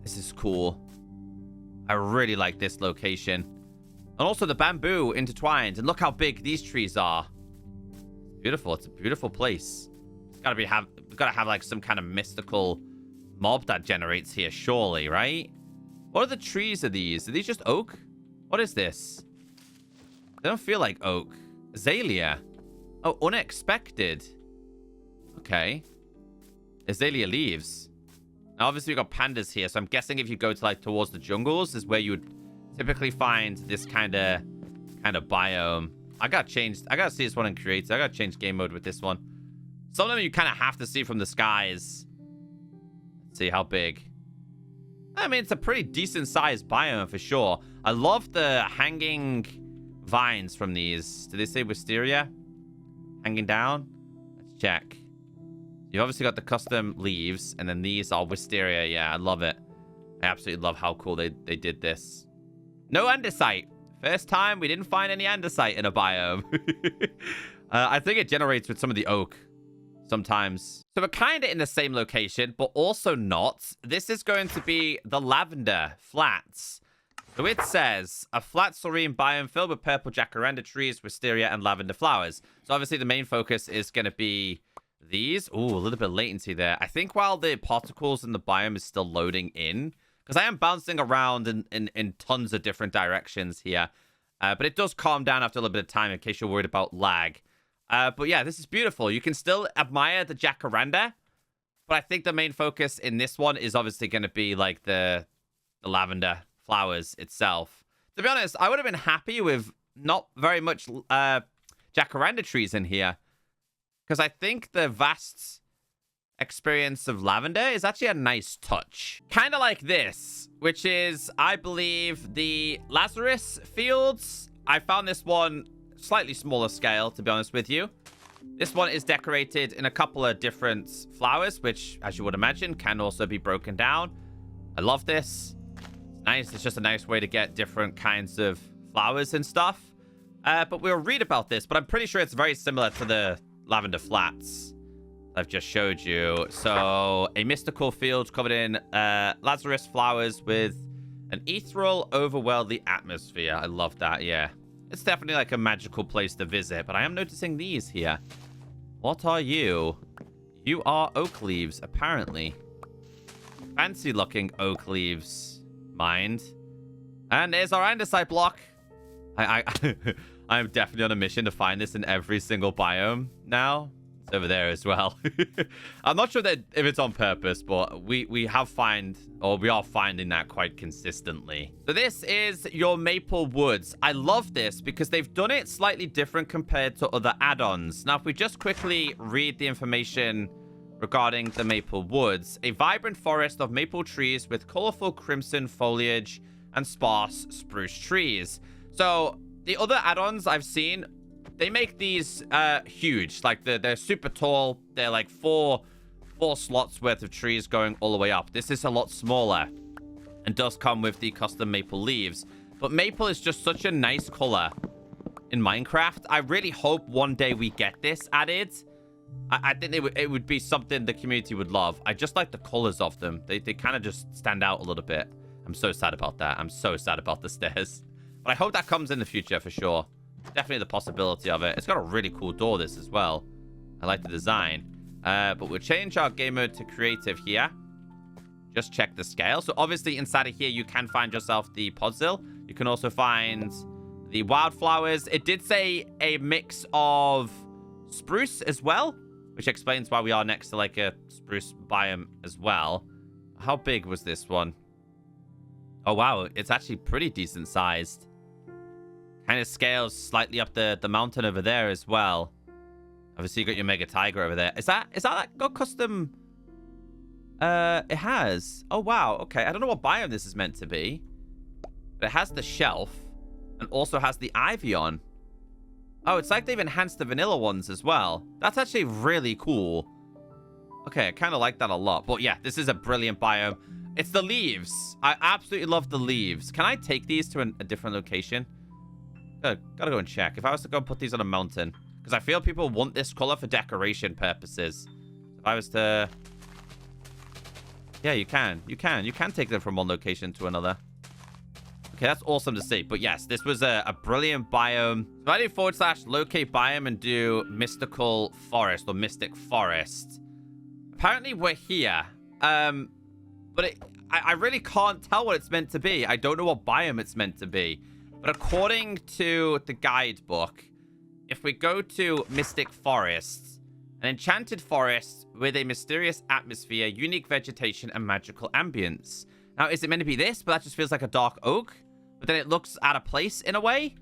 This is cool. I really like this location. And also the bamboo intertwined. And look how big these trees are. Beautiful. It's a beautiful place. It's gotta we've got to have like some kind of mystical mob that generates here, surely, right? What are the trees of these? Are these just oak? What is this? They don't feel like oak. Azalea. Oh, unexpected. Okay. Azalea leaves. Now, obviously, we've got pandas here, so I'm guessing if you go to, like, towards the jungles is where you would typically find this kind of biome. I gotta see this one in creative. I gotta change game mode with this one. Some of them you kind of have to see from the skies. Let's see how big. I mean, it's a pretty decent-sized biome for sure. I love the hanging vines from these. Do they say wisteria? Hanging down? Let's check. You've obviously got the custom leaves, and then these are wisteria. Yeah, I love it. I absolutely love how cool they did this. No andesite. First time we didn't find any andesite in a biome. I think it generates with some of the oak sometimes. So we're kind of in the same location, but also not. This is going to be the Lavender Flats. So it says, a flat serene biome filled with purple jacaranda trees, wisteria, and lavender flowers. So obviously the main focus is going to be these. Ooh, a little bit of latency there. I think while the particles in the biome is still loading in, because I am bouncing around in tons of different directions here. But it does calm down after a little bit of time in case you're worried about lag. But yeah, this is beautiful. You can still admire the jacaranda, but I think the main focus in this one is obviously going to be like the lavender flowers itself. To be honest, I would have been happy with not very much jacaranda trees in here, because I think the vast experience of lavender is actually a nice touch. Kind of like this, which is, I believe, the Lazarus Fields. I found this one slightly smaller scale, to be honest with you. This one is decorated in a couple of different flowers, which, as you would imagine, can also be broken down. I love this. It's nice. It's just a nice way to get different kinds of flowers and stuff. But we'll read about this, but I'm pretty sure it's very similar to the Lavender Flats I've just showed you. So, a mystical field covered in Lazarus flowers with an ethereal, overworldly atmosphere. I love that, yeah. It's definitely like a magical place to visit, but I am noticing these here. What are you? You are oak leaves, apparently. Fancy looking oak leaves, mind. And there's our andesite block. I'm definitely on a mission to find this in every single biome now. It's over there as well. I'm not sure that if it's on purpose, but we are finding that quite consistently. So this is your Maple Woods. I love this because they've done it slightly different compared to other add-ons. Now, if we just quickly read the information regarding the Maple Woods, a vibrant forest of maple trees with colorful crimson foliage and sparse spruce trees. So the other add-ons I've seen, they make these huge. Like, they're super tall. They're like four slots worth of trees going all the way up. This is a lot smaller and does come with the custom maple leaves. But maple is just such a nice color in Minecraft. I really hope one day we get this added. I think it would be something the community would love. I just like the colors of them. They kind of just stand out a little bit. I'm so sad about that. I'm so sad about the stairs. But I hope that comes in the future for sure. Definitely the possibility of it. It's got a really cool door, this as well. I like the design. But we'll change our game mode to creative here. Just check the scale. So obviously inside of here, you can find yourself the podzol. You can also find the wildflowers. It did say a mix of spruce as well, which explains why we are next to like a spruce biome as well. How big was this one? Oh, wow. It's actually pretty decent sized. Kind of scales slightly up the mountain over there as well. Obviously, you got your Mega Taiga over there. Is that got custom? It has. Oh, wow. Okay. I don't know what biome this is meant to be. But it has the shelf and also has the ivy on. Oh, it's like they've enhanced the vanilla ones as well. That's actually really cool. Okay, I kind of like that a lot. But yeah, this is a brilliant biome. It's the leaves. I absolutely love the leaves. Can I take these to a different location? Gotta go and check. If I was to go and put these on a mountain, because I feel people want this color for decoration purposes. If I was to... Yeah, you can. You can take them from one location to another. Okay, that's awesome to see. But yes, this was a brilliant biome. So I do / locate biome and do mystical forest or mystic forest. Apparently we're here. But I really can't tell what it's meant to be. I don't know what biome it's meant to be. But according to the guidebook, if we go to Mystic Forest, an enchanted forest with a mysterious atmosphere, unique vegetation, and magical ambience. Now, is it meant to be this? But that just feels like a dark oak. But then it looks out of place in a way.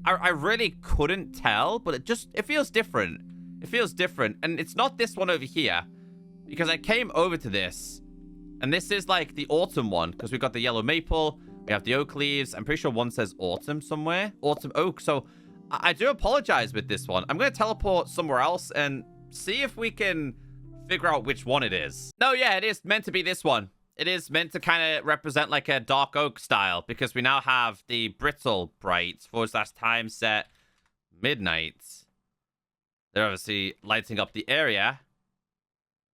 I really couldn't tell, but it feels different. It feels different. And it's not this one over here. Because I came over to this. And this is like the autumn one. Because we've got the yellow maple. We have the oak leaves. I'm pretty sure one says autumn somewhere. Autumn oak. So I do apologize with this one. I'm going to teleport somewhere else and see if we can figure out which one it is. No, yeah, it is meant to be this one. It is meant to kind of represent like a dark oak style because we now have the brittle bright / time set midnight. They're obviously lighting up the area.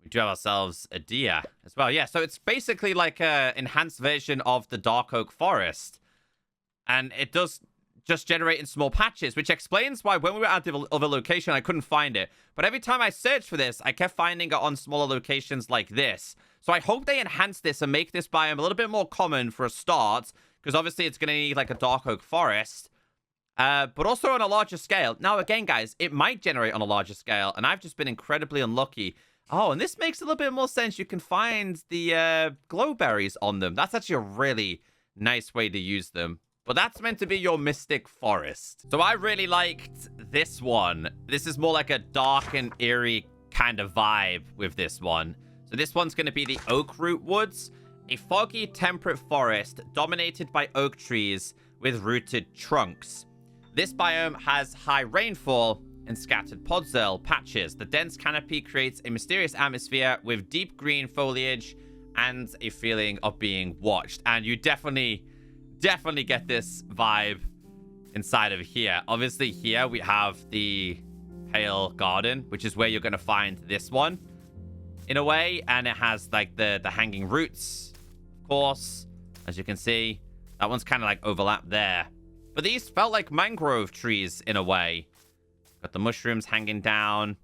We do have ourselves a deer as well. Yeah, so it's basically like a enhanced version of the dark oak forest. And it does just generate in small patches, which explains why when we were at the other location, I couldn't find it. But every time I searched for this, I kept finding it on smaller locations like this. So I hope they enhance this and make this biome a little bit more common for a start, because obviously it's going to need like a dark oak forest, but also on a larger scale. Now, again, guys, it might generate on a larger scale, and I've just been incredibly unlucky. Oh, and this makes a little bit more sense. You can find the glowberries on them. That's actually a really nice way to use them. But that's meant to be your Mystic Forest. So I really liked this one. This is more like a dark and eerie kind of vibe with this one. So this one's going to be the Oakroot Woods, a foggy, temperate forest dominated by oak trees with rooted trunks. This biome has high rainfall and scattered podzol patches. The dense canopy creates a mysterious atmosphere with deep green foliage and a feeling of being watched. And you definitely get this vibe inside of here. Obviously, here we have the Pale Garden, which is where you're going to find this one in a way. And it has like the hanging roots, of course, as you can see. That one's kind of like overlapped there. But these felt like mangrove trees in a way. Got the mushrooms hanging down.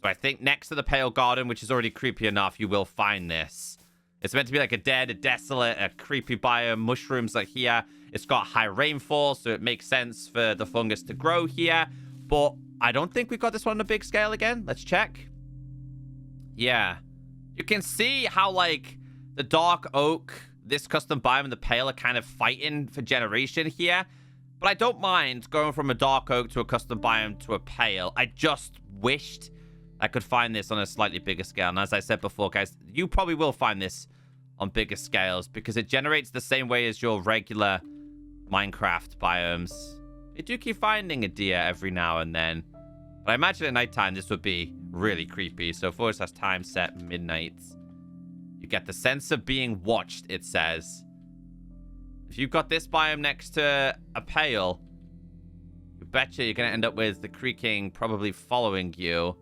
So I think next to the Pale Garden, which is already creepy enough, you will find this. It's meant to be like a dead, a desolate, a creepy biome. Mushrooms are here. It's got high rainfall, so it makes sense for the fungus to grow here. But I don't think we've got this one on a big scale again. Let's check. Yeah. You can see how, like, the dark oak, this custom biome, and the pale are kind of fighting for generation here. But I don't mind going from a dark oak to a custom biome to a pale. I just wished I could find this on a slightly bigger scale. And as I said before, guys, you probably will find this on bigger scales because it generates the same way as your regular Minecraft biomes. You do keep finding a deer every now and then. But I imagine at nighttime this would be really creepy. So Forest has time set midnight. You get the sense of being watched, it says. If you've got this biome next to a pale, you betcha you're going to end up with the creaking probably following you.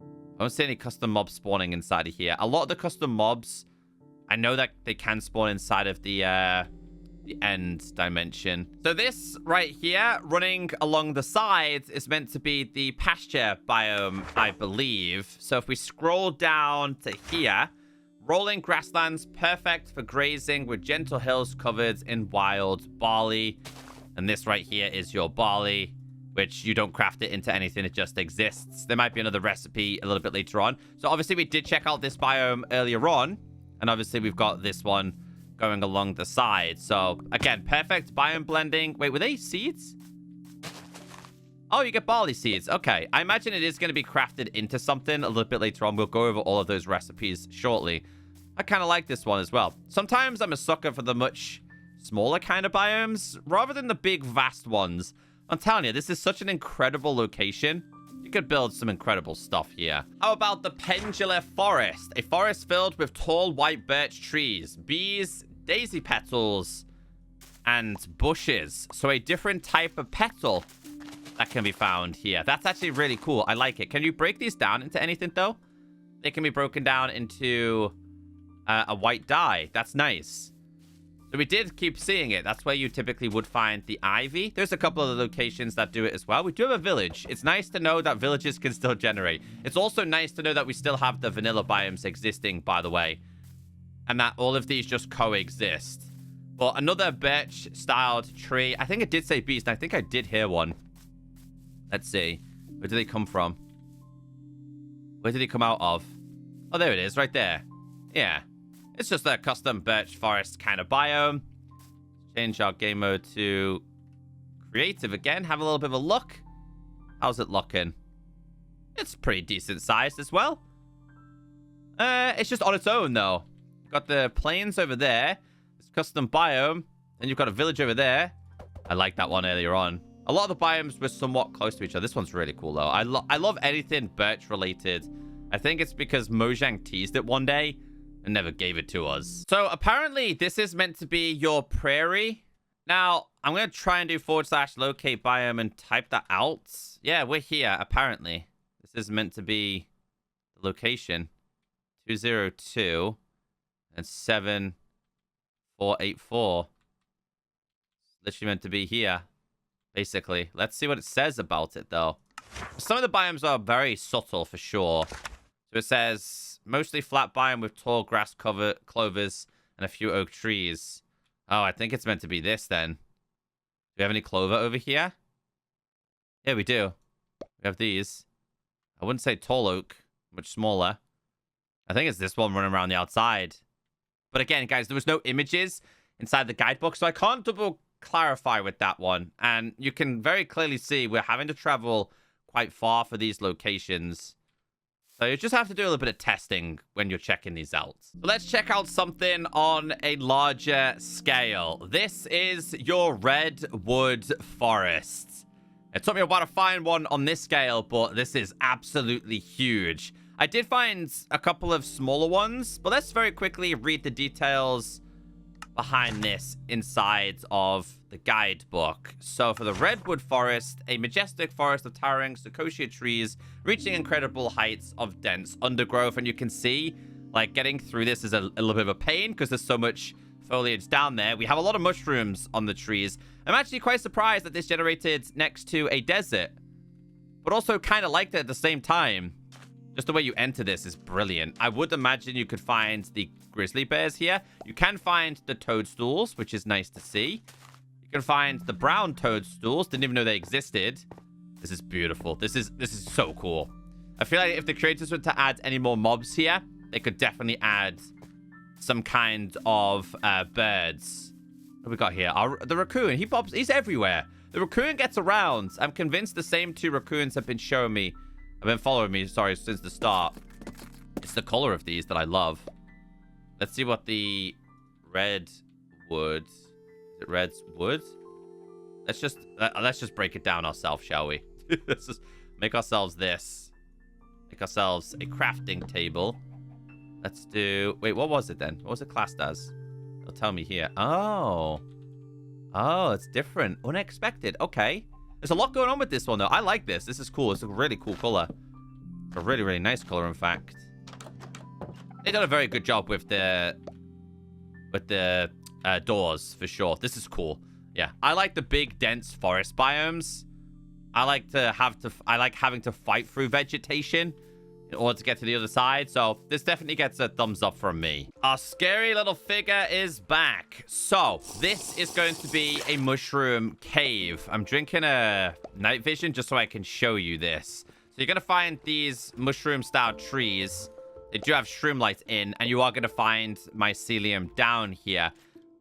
I don't see any custom mobs spawning inside of here. A lot of the custom mobs, I know that they can spawn inside of the end dimension. So this right here, running along the sides, is meant to be the Pasture Biome, I believe. So if we scroll down to here, rolling grasslands, perfect for grazing with gentle hills covered in wild barley. And this right here is your barley, which you don't craft it into anything. It just exists. There might be another recipe a little bit later on. So obviously we did check out this biome earlier on. And obviously we've got this one going along the side. So again, perfect biome blending. Wait, were they seeds? Oh, you get barley seeds. Okay. I imagine it is going to be crafted into something a little bit later on. We'll go over all of those recipes shortly. I kind of like this one as well. Sometimes I'm a sucker for the much smaller kind of biomes rather than the big, vast ones. I'm telling you, this is such an incredible location. You could build some incredible stuff here. How about the Pendula Forest? A forest filled with tall white birch trees, bees, daisy petals, and bushes. So a different type of petal that can be found here. That's actually really cool. I like it. Can you break these down into anything, though? They can be broken down into a white dye. That's nice. So we did keep seeing it. That's where you typically would find the ivy. There's a couple of locations that do it as well. We do have a village. It's nice to know that villages can still generate. It's also nice to know that we still have the vanilla biomes existing, by the way. And that all of these just coexist. But another birch-styled tree. I think it did say beast. I think I did hear one. Let's see. Where did they come from? Where did he come out of? Oh, there it is. Right there. Yeah. It's just a custom birch forest kind of biome. Change our game mode to creative again. Have a little bit of a look. How's it looking? It's pretty decent sized as well. It's just on its own, though. Got the plains over there. It's custom biome. Then you've got a village over there. I like that one earlier on. A lot of the biomes were somewhat close to each other. This one's really cool, though. I love anything birch related. I think it's because Mojang teased it one day and never gave it to us. So apparently this is meant to be your prairie. Now, I'm going to try and do / locate biome and type that out. Yeah, we're here, apparently. This is meant to be the location. 202 and 7484. It's literally meant to be here, basically. Let's see what it says about it, though. Some of the biomes are very subtle, for sure. So it says mostly flat biome with tall grass clovers and a few oak trees. Oh, I think it's meant to be this then. Do we have any clover over here? Yeah, we do. We have these. I wouldn't say tall oak, much smaller. I think it's this one running around the outside. But again, guys, there was no images inside the guidebook, so I can't double clarify with that one. And you can very clearly see we're having to travel quite far for these locations. So you just have to do a little bit of testing when you're checking these out. So let's check out something on a larger scale. This is your Redwood Forest. It took me a while to find one on this scale, but this is absolutely huge. I did find a couple of smaller ones, but let's very quickly read the details behind this inside of the guidebook. So for the Redwood Forest, a majestic forest of towering Sequoia trees reaching incredible heights of dense undergrowth. And you can see, like, getting through this is a little bit of a pain because there's so much foliage down there. We have a lot of mushrooms on the trees. I'm actually quite surprised that this generated next to a desert, but also kind of liked it at the same time. Just the way you enter this is brilliant. I would imagine you could find the grizzly bears here. You can find the toadstools, which is nice to see. You can find the brown toadstools. Didn't even know they existed. This is beautiful. This is so cool. I feel like if the creators were to add any more mobs here, they could definitely add some kind of birds. What have we got here? The raccoon. He's everywhere. The raccoon gets around. I'm convinced the same two raccoons have been showing me. Have been following me, sorry, since the start. It's the color of these that I love. Let's see what the redwood. Is it redwood? Let's just break it down ourselves, shall we? Let's just make ourselves this. Make ourselves a crafting table. Let's do... Wait, what was it then? What was it classed as? It'll tell me here. Oh. Oh, it's different. Unexpected. Okay. There's a lot going on with this one, though. I like this. This is cool. It's a really cool color. A really, really nice color, in fact. They've done a very good job with the doors, for sure. This is cool. Yeah. I like the big, dense forest biomes. I like having to fight through vegetation in order to get to the other side. So this definitely gets a thumbs up from me. Our scary little figure is back. So this is going to be a mushroom cave. I'm drinking a night vision just so I can show you this. So you're going to find these mushroom style trees. They do have shroom lights in, and you are going to find mycelium down here.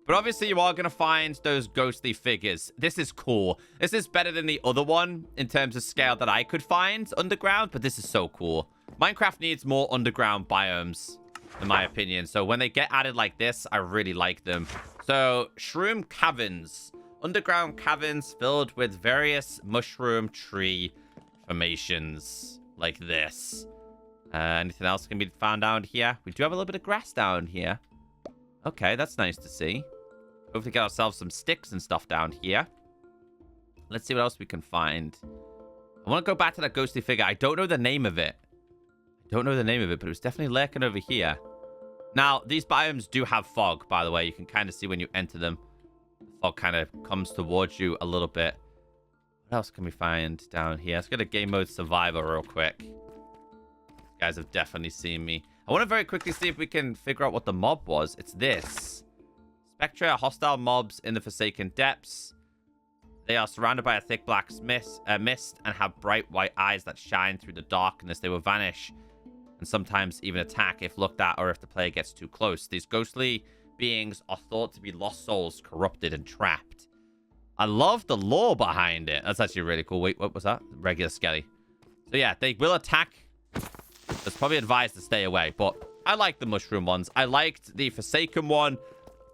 But obviously, you are going to find those ghostly figures. This is cool. This is better than the other one in terms of scale that I could find underground, but this is so cool. Minecraft needs more underground biomes, in my opinion. So when they get added like this, I really like them. So, shroom caverns. Underground caverns filled with various mushroom tree formations like this. Anything else can be found down here? We do have a little bit of grass down here. Okay, that's nice to see. Hopefully get ourselves some sticks and stuff down here. Let's see what else we can find. I want to go back to that ghostly figure. I don't know the name of it. But it was definitely lurking over here. Now, these biomes do have fog, by the way. You can kind of see when you enter them. The fog kind of comes towards you a little bit. What else can we find down here? Let's go to game mode survival real quick. These guys have definitely seen me. I want to very quickly see if we can figure out what the mob was. It's this. Spectra are hostile mobs in the Forsaken Depths. They are surrounded by a thick black mist and have bright white eyes that shine through the darkness. They will vanish and sometimes even attack if looked at or if the player gets too close. These ghostly beings are thought to be lost souls, corrupted and trapped. I love the lore behind it. That's actually really cool. Wait, what was that? Regular skelly. So yeah, they will attack. It's probably advised to stay away, but I like the mushroom ones. I liked the Forsaken one.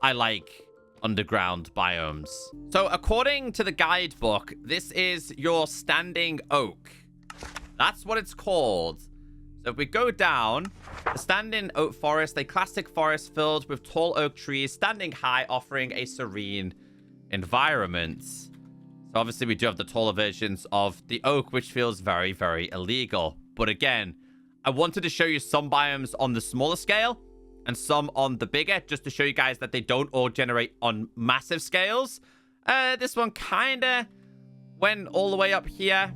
I like underground biomes. So according to the guidebook, this is your standing oak. That's what it's called. So if we go down, the standing oak forest, a classic forest filled with tall oak trees standing high, offering a serene environment. So obviously we do have the taller versions of the oak, which feels very, very illegal. But again, I wanted to show you some biomes on the smaller scale and some on the bigger, just to show you guys that they don't all generate on massive scales. This one kind of went all the way up here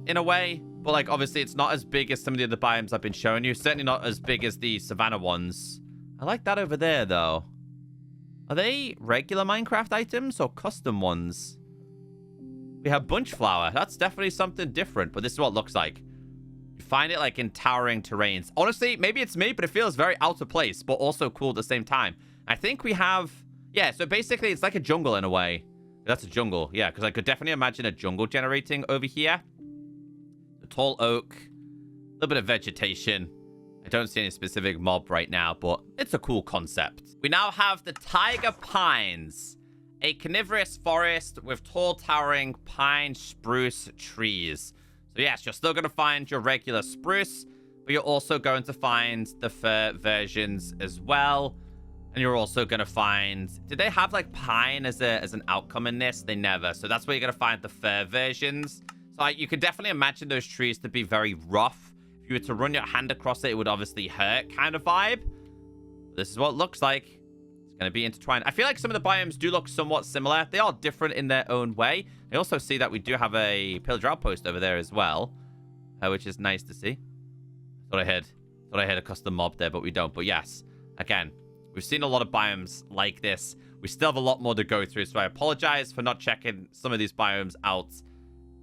in a way, but like obviously it's not as big as some of the other biomes I've been showing you. Certainly not as big as the Savanna ones. I like that over there though. Are they regular Minecraft items or custom ones? We have bunch flower. That's definitely something different, but this is what it looks like. Find it like in towering terrains. Honestly, maybe it's me, but it feels very out of place, but also cool at the same time. I think we have... Yeah, so basically it's like a jungle in a way. That's a jungle, yeah, because I could definitely imagine a jungle generating over here. The tall oak. A little bit of vegetation. I don't see any specific mob right now, but it's a cool concept. We now have the Taiga Pines. a coniferous forest with tall towering pine spruce trees. So yes, you're still going to find your regular spruce, but you're also going to find the fir versions as well. And you're also going to find... Did they have, like, pine as an outcome in this? They never. So that's where you're going to find the fir versions. So you could definitely imagine those trees to be very rough. If you were to run your hand across it, it would obviously hurt kind of vibe. This is what it looks like. It's going to be intertwined. I feel like some of the biomes do look somewhat similar. They are different in their own way. I also see that we do have a pillager outpost over there as well, which is nice to see. Thought I had a custom mob there, but we don't. But yes, again... We've seen a lot of biomes like this. We still have a lot more to go through, so I apologize for not checking some of these biomes out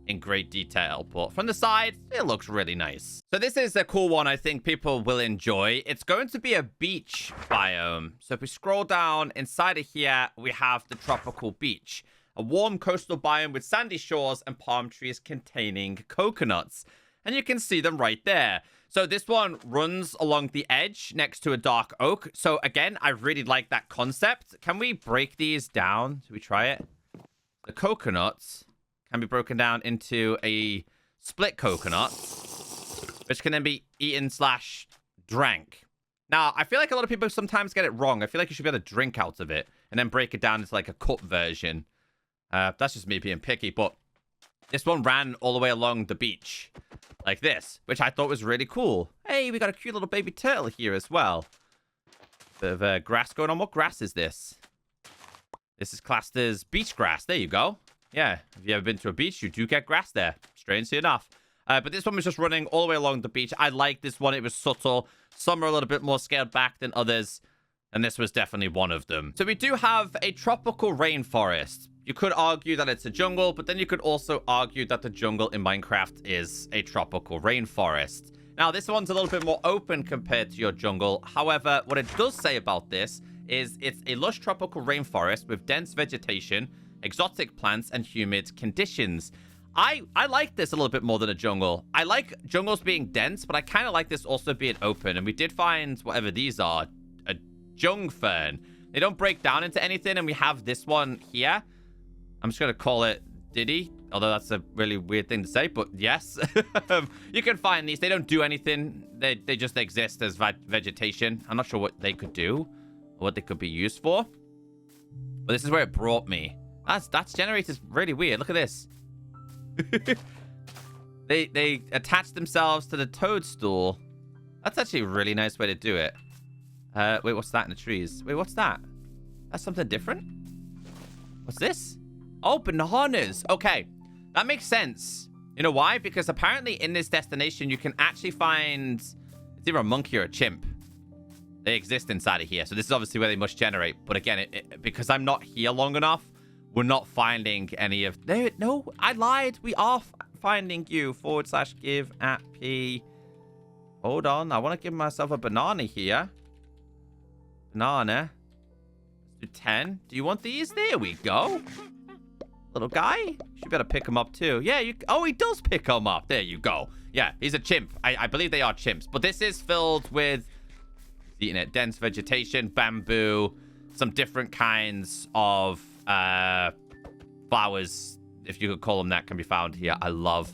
in great detail. But from the side, it looks really nice. So this is a cool one I think people will enjoy. It's going to be a beach biome. So if we scroll down inside of here, we have the tropical beach. A warm coastal biome with sandy shores and palm trees containing coconuts. And you can see them right there. So this one runs along the edge next to a dark oak. So again, I really like that concept. Can we break these down? Should we try it? The coconuts can be broken down into a split coconut, which can then be eaten / drank. Now, I feel like a lot of people sometimes get it wrong. I feel like you should be able to drink out of it and then break it down into like a cut version. That's just me being picky, but this one ran all the way along the beach. Like this, which I thought was really cool. Hey, we got a cute little baby turtle here as well. Bit of grass going on. What grass is this? This is classed as beach grass. There you go. Yeah, if you ever been to a beach, you do get grass there. Strangely enough. But this one was just running all the way along the beach. I like this one. It was subtle. Some are a little bit more scaled back than others. And this was definitely one of them. So we do have a tropical rainforest. You could argue that it's a jungle, but then you could also argue that the jungle in Minecraft is a tropical rainforest. Now, this one's a little bit more open compared to your jungle. However, what it does say about this is it's a lush tropical rainforest with dense vegetation, exotic plants, and humid conditions. I like this a little bit more than a jungle. I like jungles being dense, but I kind of like this also being open. And we did find whatever these are, a jung fern. They don't break down into anything, and we have this one here. I'm just going to call it Diddy, although that's a really weird thing to say, but yes. You can find these. They don't do anything. They just exist as vegetation. I'm not sure what they could do or what they could be used for. But this is where it brought me. That's generated really weird. Look at this. They attach themselves to the toadstool. That's actually a really nice way to do it. Wait, what's that in the trees? Wait, what's that? That's something different? What's this? Oh, bananas. Okay, that makes sense. You know why? Because apparently in this destination, you can actually find... It's either a monkey or a chimp. They exist inside of here. So this is obviously where they must generate. But again, because I'm not here long enough, we're not finding any of... No, I lied. We are finding you. / give at P. Hold on. I want to give myself a banana here. Banana. Let's do 10. Do you want these? There we go. Little guy. You should better pick him up too. Yeah, oh, he does pick him up. There you go. Yeah, he's a chimp. I believe they are chimps. But this is filled with, eating it, dense vegetation, bamboo, some different kinds of flowers, if you could call them that, can be found here. I love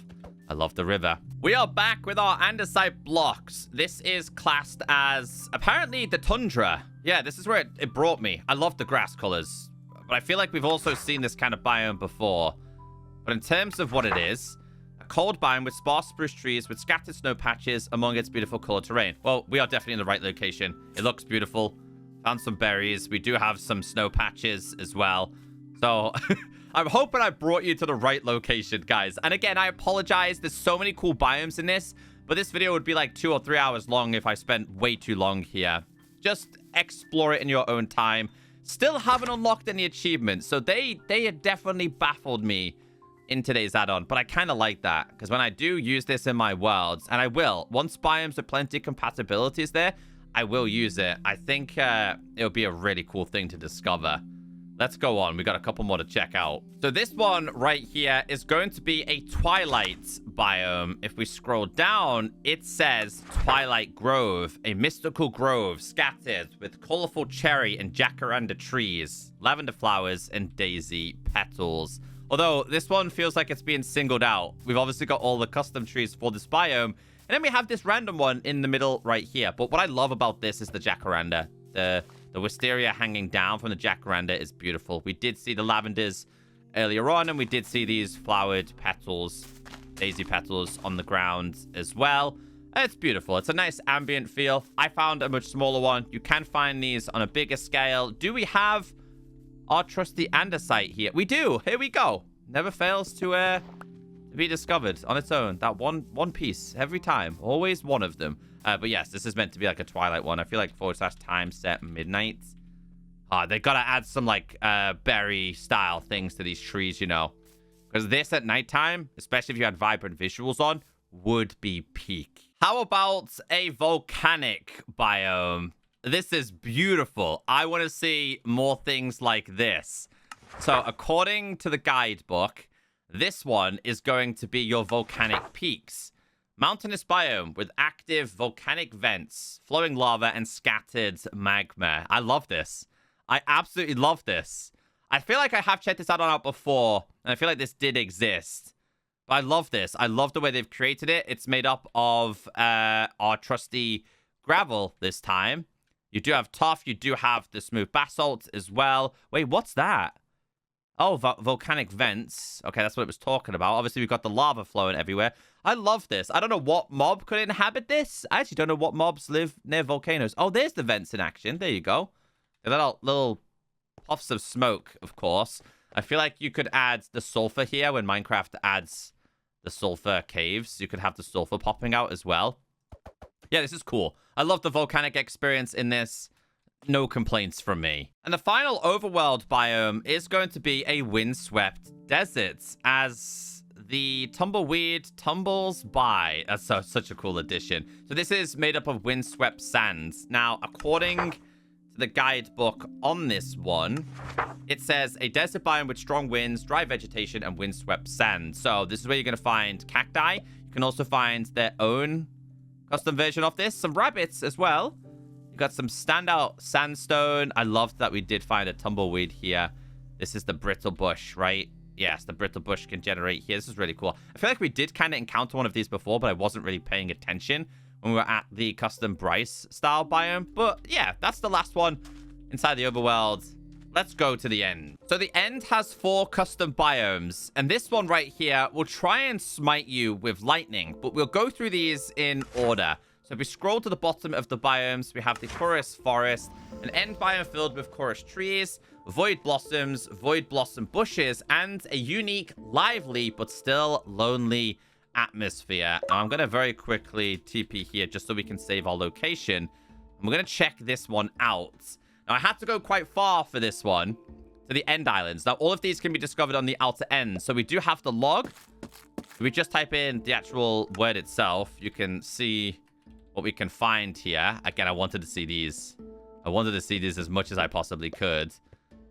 the river. We are back with our andesite blocks. This is classed as apparently the tundra. Yeah, this is where it brought me. I love the grass colors. But I feel like we've also seen this kind of biome before. But in terms of what it is, a cold biome with sparse spruce trees with scattered snow patches among its beautiful colored terrain. Well, we are definitely in the right location. It looks beautiful. Found some berries. We do have some snow patches as well. So I'm hoping I brought you to the right location, guys. And again, I apologize. There's so many cool biomes in this. But this video would be like 2 or 3 hours long if I spent way too long here. Just explore it in your own time. Still haven't unlocked any achievements, so they had definitely baffled me in today's add-on, but I kind of like that, because when I do use this in my worlds, and I will, once biomes with plenty of compatibilities there, I will use it. I think it'll be a really cool thing to discover. Let's go on. We got a couple more to check out. So this one right here is going to be a Twilight biome, if we scroll down, it says Twilight Grove, a mystical grove scattered with colorful cherry and jacaranda trees, lavender flowers, and daisy petals. Although this one feels like it's being singled out. We've obviously got all the custom trees for this biome, and then we have this random one in the middle right here. But what I love about this is the jacaranda. The wisteria hanging down from the jacaranda is beautiful. We did see the lavenders earlier on, and we did see these flowered petals, daisy petals on the ground as well. It's beautiful. It's a nice ambient feel. I found a much smaller one. You can find these on a bigger scale. Do we have our trusty andesite here? We do. Here we go. Never fails to be discovered on its own. That one piece every time. Always one of them. But yes, this is meant to be like a Twilight one. I feel like /time set midnight. They gotta add some like berry style things to these trees, you know. Because this at nighttime, especially if you had vibrant visuals on, would be peak. How about a volcanic biome? This is beautiful. I want to see more things like this. So according to the guidebook, this one is going to be your Volcanic Peaks. Mountainous biome with active volcanic vents, flowing lava, and scattered magma. I love this. I absolutely love this. I feel like I have checked this out before, and I feel like this did exist. But I love this. I love the way they've created it. It's made up of our trusty gravel this time. You do have tuff. You do have the smooth basalt as well. Wait, what's that? Oh, volcanic vents. Okay, that's what it was talking about. Obviously, we've got the lava flowing everywhere. I love this. I don't know what mob could inhabit this. I actually don't know what mobs live near volcanoes. Oh, there's the vents in action. There you go. Little puffs of smoke, of course. I feel like you could add the sulfur here when Minecraft adds the sulfur caves. You could have the sulfur popping out as well. Yeah, this is cool. I love the volcanic experience in this. No complaints from me. And the final overworld biome is going to be a windswept desert as the tumbleweed tumbles by. That's such a cool addition. So this is made up of windswept sands. Now, according to the guidebook on this one, it says a desert biome with strong winds, dry vegetation, and windswept sand. So this is where you're going to find cacti. You can also find their own custom version of this. Some rabbits as well. You got some standout sandstone. I love that we did find a tumbleweed here. This is the brittle bush, right? Yes, the brittle bush can generate here. This is really cool. I feel like we did kind of encounter one of these before, but I wasn't really paying attention when we were at the custom Bryce style biome. But yeah, that's the last one inside the overworld. Let's go to the end. So the end has 4 custom biomes, and this one right here will try and smite you with lightning, but we'll go through these in order. So if we scroll to the bottom of the biomes, we have the Forest, an end biome filled with chorus trees, void blossoms, void blossom bushes, and a unique, lively, but still lonely atmosphere. Now, I'm going to very quickly TP here just so we can save our location. And we're going to check this one out. Now, I had to go quite far for this one to the end islands. Now, all of these can be discovered on the outer end. So we do have the log. If we just type in the actual word itself, you can see what we can find here. Again, I wanted to see these. I wanted to see these as much as I possibly could.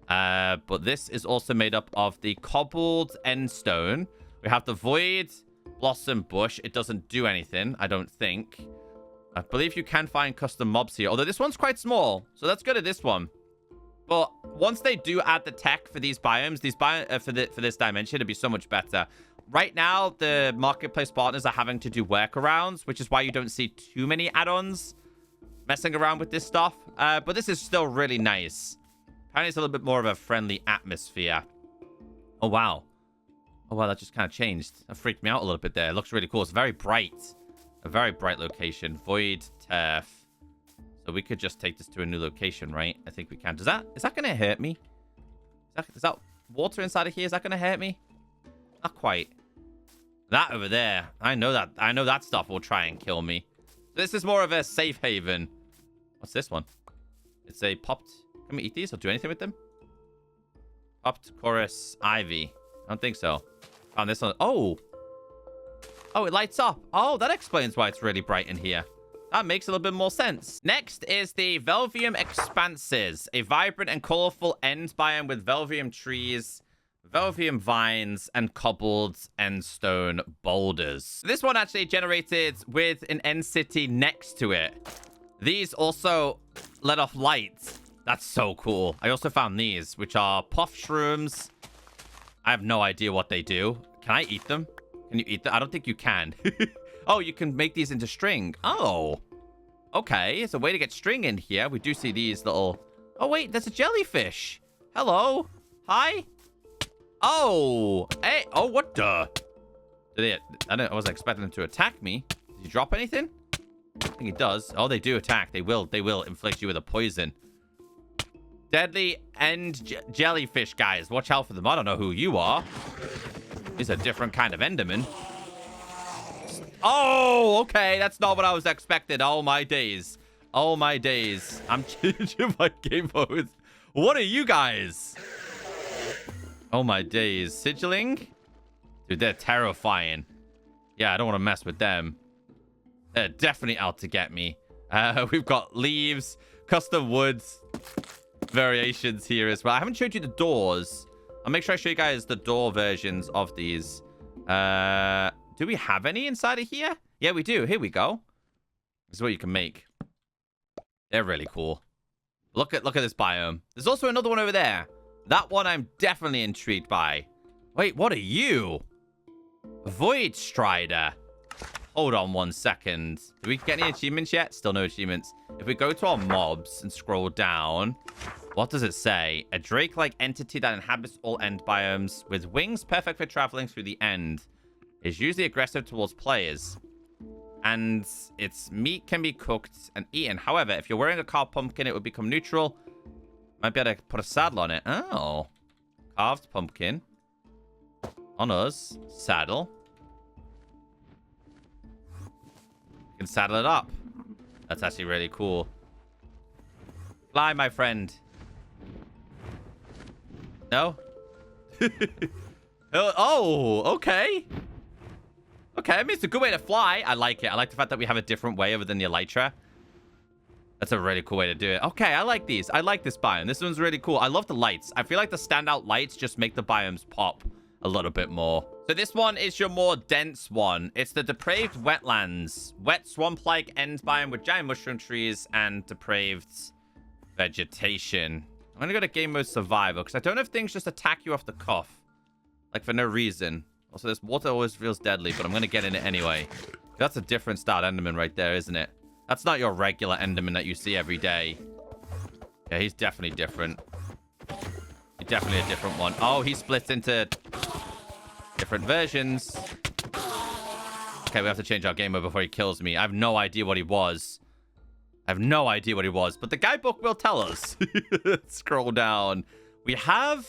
But this is also made up of the cobbled endstone. We have the void blossom bush. It doesn't do anything, I don't think. I believe you can find custom mobs here. Although this one's quite small. So let's go to this one. But once they do add the tech for these biomes, for this dimension, it'd be so much better. Right now, the marketplace partners are having to do workarounds, which is why you don't see too many add-ons messing around with this stuff. But this is still really nice. Apparently, it's a little bit more of a friendly atmosphere. Oh, wow. Oh, wow, that just kind of changed. That freaked me out a little bit there. It looks really cool. It's very bright. A very bright location. Void turf. So we could just take this to a new location, right? I think we can. Is that going to hurt me? Is that water inside of here? Is that going to hurt me? Not quite. That over there. I know that stuff will try and kill me. This is more of a safe haven. What's this one? It's a popped... Can we eat these or do anything with them? Popped chorus ivy. I don't think so. Found this one. Oh! Oh, it lights up. Oh, that explains why it's really bright in here. That makes a little bit more sense. Next is the Velvium Expanses, a vibrant and colorful end biome with Velvium trees, Velvium vines and cobbled and stone boulders. This one actually generated with an end city next to it. These also let off light. That's so cool. I also found these, which are puff shrooms. I have no idea what they do. Can I eat them? Can you eat them? I don't think you can. Oh, you can make these into string. Oh, okay. It's a way to get string in here. We do see these little... Oh, wait, there's a jellyfish. Hello. Hi. Oh, hey. Oh, what the? I wasn't expecting them to attack me. Did he drop anything? I think he does. Oh, they do attack. They will inflict you with a poison. Deadly end jellyfish, guys. Watch out for them. I don't know who you are. He's a different kind of enderman. Oh, okay. That's not what I was expecting. Oh, my days. Oh, my days. I'm changing my game mode. What are you guys? Oh, my days. Sigiling? Dude, they're terrifying. Yeah, I don't want to mess with them. They're definitely out to get me. We've got leaves, custom woods, variations here as well. I haven't showed you the doors. I'll make sure I show you guys the door versions of these. Do we have any inside of here? Yeah, we do. Here we go. This is what you can make. They're really cool. Look at this biome. There's also another one over there. That one I'm definitely intrigued by. Wait, what are you? Void Strider. Hold on 1 second. Do we get any achievements yet? Still no achievements. If we go to our mobs and scroll down, what does it say? A drake-like entity that inhabits all end biomes with wings perfect for traveling through the end. Is usually aggressive towards players. And its meat can be cooked and eaten. However, if you're wearing a carved pumpkin, it would become neutral. Might be able to put a saddle on it. Oh. Carved pumpkin. On us. Saddle. You can saddle it up. That's actually really cool. Fly, my friend. No? Oh, okay. Okay, I mean, it's a good way to fly. I like it. I like the fact that we have a different way other than the elytra. That's a really cool way to do it. Okay, I like these. I like this biome. This one's really cool. I love the lights. I feel like the standout lights just make the biomes pop a little bit more. So this one is your more dense one. It's the depraved wetlands. Wet swamp-like end biome with giant mushroom trees and depraved vegetation. I'm going to go to game mode survival because I don't know if things just attack you off the cuff. Like for no reason. Also, this water always feels deadly, but I'm going to get in it anyway. That's a different style enderman right there, isn't it? That's not your regular enderman that you see every day. Yeah, he's definitely different. He's definitely a different one. Oh, he splits into different versions. Okay, we have to change our game mode before he kills me. I have no idea what he was. I have no idea what he was, but the guidebook will tell us. Scroll down. We have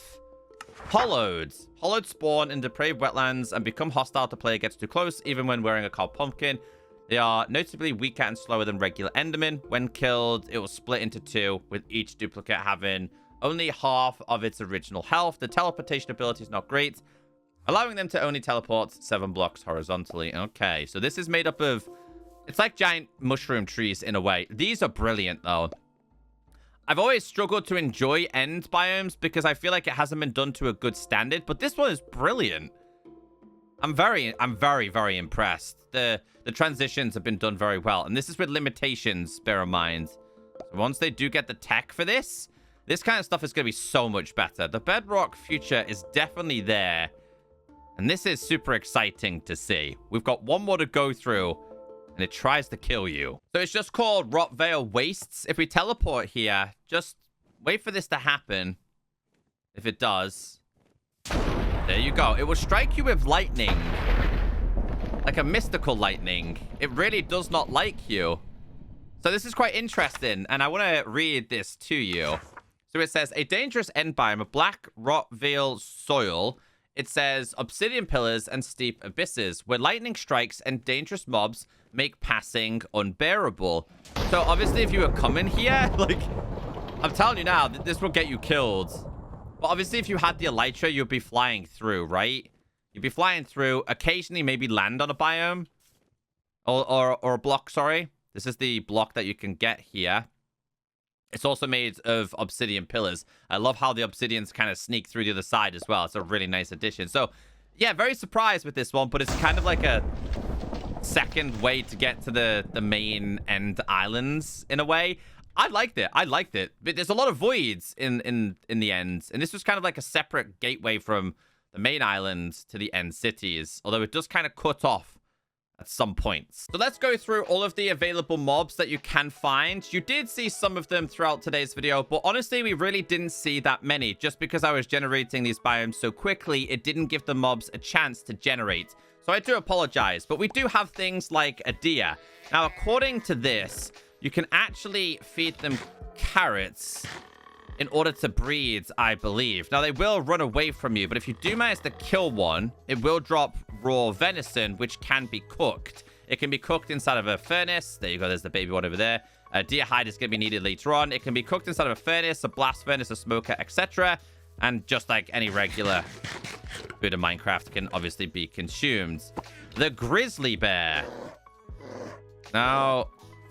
hollowed. Hollowed spawn in depraved wetlands and become hostile to player gets too close, even when wearing a carved pumpkin. They are noticeably weaker and slower than regular endermen. When killed, it will split into two, with each duplicate having only half of its original health. The teleportation ability is not great, allowing them to only teleport 7 blocks horizontally. Okay, so this is made up of... It's like giant mushroom trees in a way. These are brilliant, though. I've always struggled to enjoy end biomes because I feel like it hasn't been done to a good standard, but this one is brilliant. I'm very, very impressed. The transitions have been done very well, and this is with limitations, bear in mind. So once they do get the tech for this kind of stuff is going to be so much better. The bedrock future is definitely there, and this is super exciting to see. We've got one more to go through, and it tries to kill you. So it's just called Rotvale Wastes. If we teleport here, just wait for this to happen. If it does, there you go. It will strike you with lightning. Like a mystical lightning. It really does not like you. So this is quite interesting, and I want to read this to you. So it says, a dangerous end biome of black Rotvale soil. It says, obsidian pillars and steep abysses, where lightning strikes and dangerous mobs make passing unbearable. So obviously if you were coming here, like, I'm telling you now, this will get you killed. But obviously if you had the elytra, you'd be flying through, right? You'd be flying through, occasionally maybe land on a biome. Or a block, sorry. This is the block that you can get here. It's also made of obsidian pillars. I love how the obsidians kind of sneak through the other side as well. It's a really nice addition. So, yeah, very surprised with this one, but it's kind of like a second way to get to the main end islands in a way. I liked it. But there's a lot of voids in the end, and this was kind of like a separate gateway from the main island to the end cities, although it does kind of cut off at some points. So let's go through all of the available mobs that you can find. You did see some of them throughout today's video, but honestly, we really didn't see that many. Just because I was generating these biomes so quickly, it didn't give the mobs a chance to generate. So I do apologize, but we do have things like a deer. Now, according to this, you can actually feed them carrots in order to breed, I believe. Now, they will run away from you, but if you do manage to kill one, it will drop raw venison, which can be cooked. It can be cooked inside of a furnace. There you go. There's the baby one over there. Deer hide is going to be needed later on. It can be cooked inside of a furnace, a blast furnace, a smoker, etc. And just like any regular food in Minecraft can obviously be consumed. The grizzly bear. Now,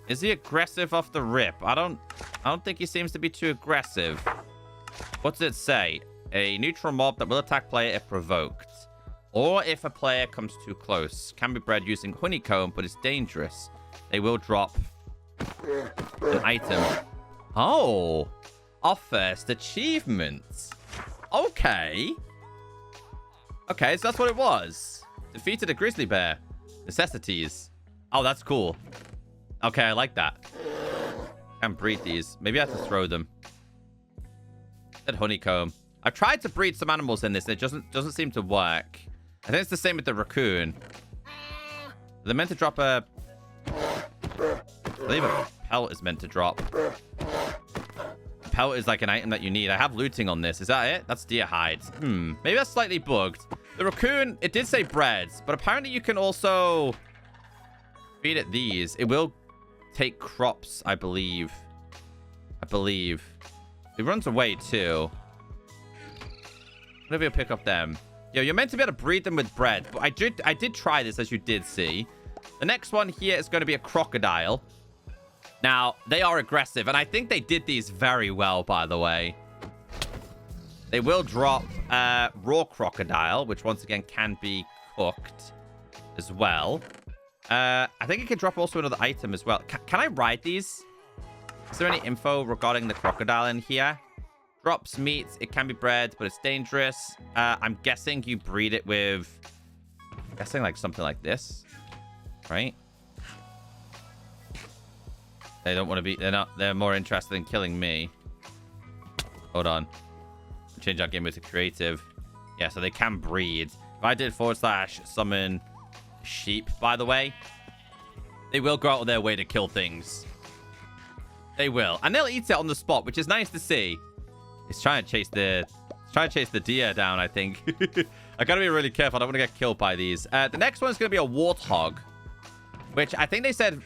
is he aggressive off the rip? I don't think he seems to be too aggressive. What does it say? A neutral mob that will attack player if provoked. Or if a player comes too close. Can be bred using honeycomb, but it's dangerous. They will drop an item. Oh, our first achievement. Okay. Okay, so that's what it was. Defeated a grizzly bear. Necessities. Oh, that's cool. Okay, I like that. Can't breed these. Maybe I have to throw them. That honeycomb. I've tried to breed some animals in this, and it doesn't seem to work. I think it's the same with the raccoon. They're meant to drop a... I believe a pelt is meant to drop. A pelt is like an item that you need. I have looting on this. Is that it? That's deer hides. Maybe that's slightly bugged. The raccoon, it did say breads, but apparently you can also feed it these. It will take crops, I believe. It runs away too. Maybe I'll pick up them. Yo, you're meant to be able to breed them with bread, but I did try this, as you did see. The next one here is going to be a crocodile. Now, they are aggressive, and I think they did these very well, by the way. They will drop raw crocodile, which once again can be cooked as well. I think it can drop also another item as well. Can I ride these? Is there any info regarding the crocodile in here? Drops meat. It can be bred, but it's dangerous. I'm guessing you breed it with... I'm guessing like something like this. Right? They don't want to be... They're more interested in killing me. Hold on. Change our game mode to creative. Yeah, so they can breed. If I did / summon sheep, by the way, they will go out of their way to kill things. They will. And they'll eat it on the spot, which is nice to see. He's trying to chase the deer down, I think. I gotta be really careful. I don't want to get killed by these. The next one's gonna be a warthog, which I think they said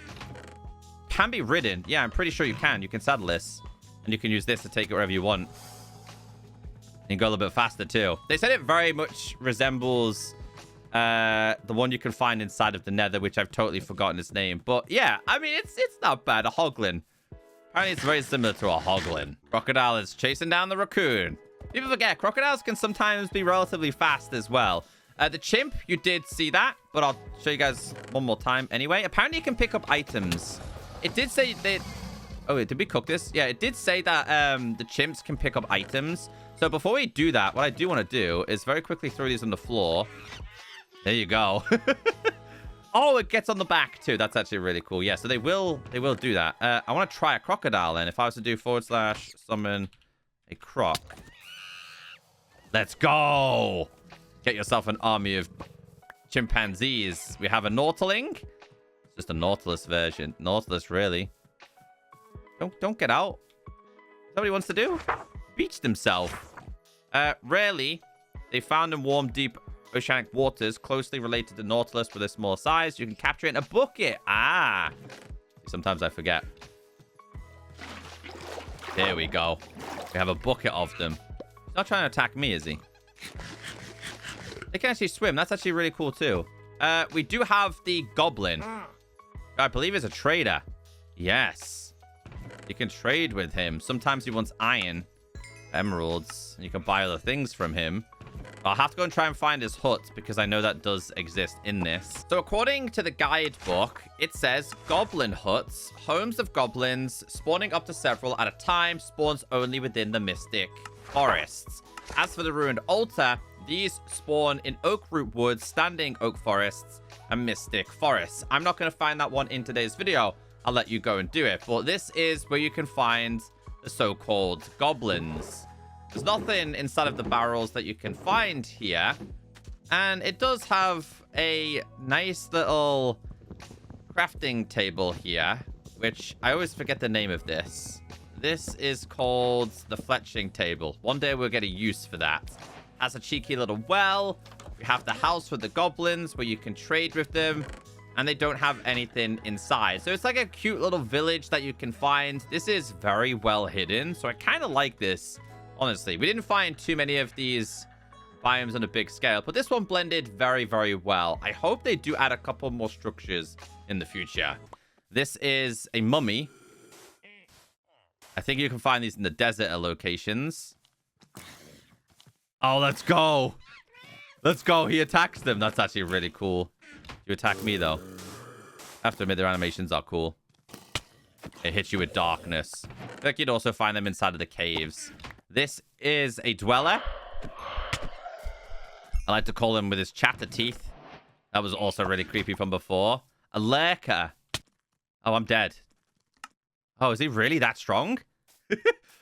can be ridden. Yeah, I'm pretty sure you can. You can saddle this, and you can use this to take it wherever you want. And go a little bit faster too. They said it very much resembles the one you can find inside of the Nether, which I've totally forgotten its name. But yeah, I mean, it's not bad. A hoglin. Apparently, it's very similar to a hoglin. Crocodile is chasing down the raccoon. People forget, crocodiles can sometimes be relatively fast as well. The chimp, you did see that, but I'll show you guys one more time anyway. Apparently, you can pick up items. It did say that... Oh, wait, did we cook this? Yeah, it did say that the chimps can pick up items. So before we do that, what I do want to do is very quickly throw these on the floor. There you go. Oh, it gets on the back too. That's actually really cool. Yeah, so they will do that. I want to try a crocodile then. If I was to do / summon a croc. Let's go. Get yourself an army of chimpanzees. We have a Nautiling. It's just a Nautilus version. Nautilus, really. Don't get out. Is that what he wants to do? Beach themselves. Rarely, they found in warm, deep oceanic waters closely related to Nautilus with a small size. You can capture it in a bucket. Ah. Sometimes I forget. There we go. We have a bucket of them. He's not trying to attack me, is he? They can actually swim. That's actually really cool, too. We do have the goblin. I believe it's a trader. Yes. You can trade with him. Sometimes he wants iron, emeralds, and you can buy other things from him. I'll have to go and try and find his hut because I know that does exist in this. So according to the guidebook, it says goblin huts, homes of goblins, spawning up to several at a time, spawns only within the mystic forests. As for the ruined altar, these spawn in Oakroot Woods, standing oak forests, and mystic forests. I'm not going to find that one in today's video. I'll let you go and do it. But this is where you can find the so-called goblins. There's nothing inside of the barrels that you can find here. And it does have a nice little crafting table here, which I always forget the name of this. This is called the fletching table. One day we'll get a use for that. Has a cheeky little well. We have the house for the goblins where you can trade with them. And they don't have anything inside. So it's like a cute little village that you can find. This is very well hidden. So I kind of like this. Honestly, we didn't find too many of these biomes on a big scale, but this one blended very, very well. I hope they do add a couple more structures in the future. This is a mummy. I think you can find these in the desert locations. Oh, let's go. Let's go. He attacks them. That's actually really cool. You attack me, though. I have to admit, their animations are cool. It hits you with darkness. I feel like you'd also find them inside of the caves. This is a dweller. I like to call him with his chatter teeth. That was also really creepy from before. A lurker. Oh, I'm dead. Oh, is he really that strong?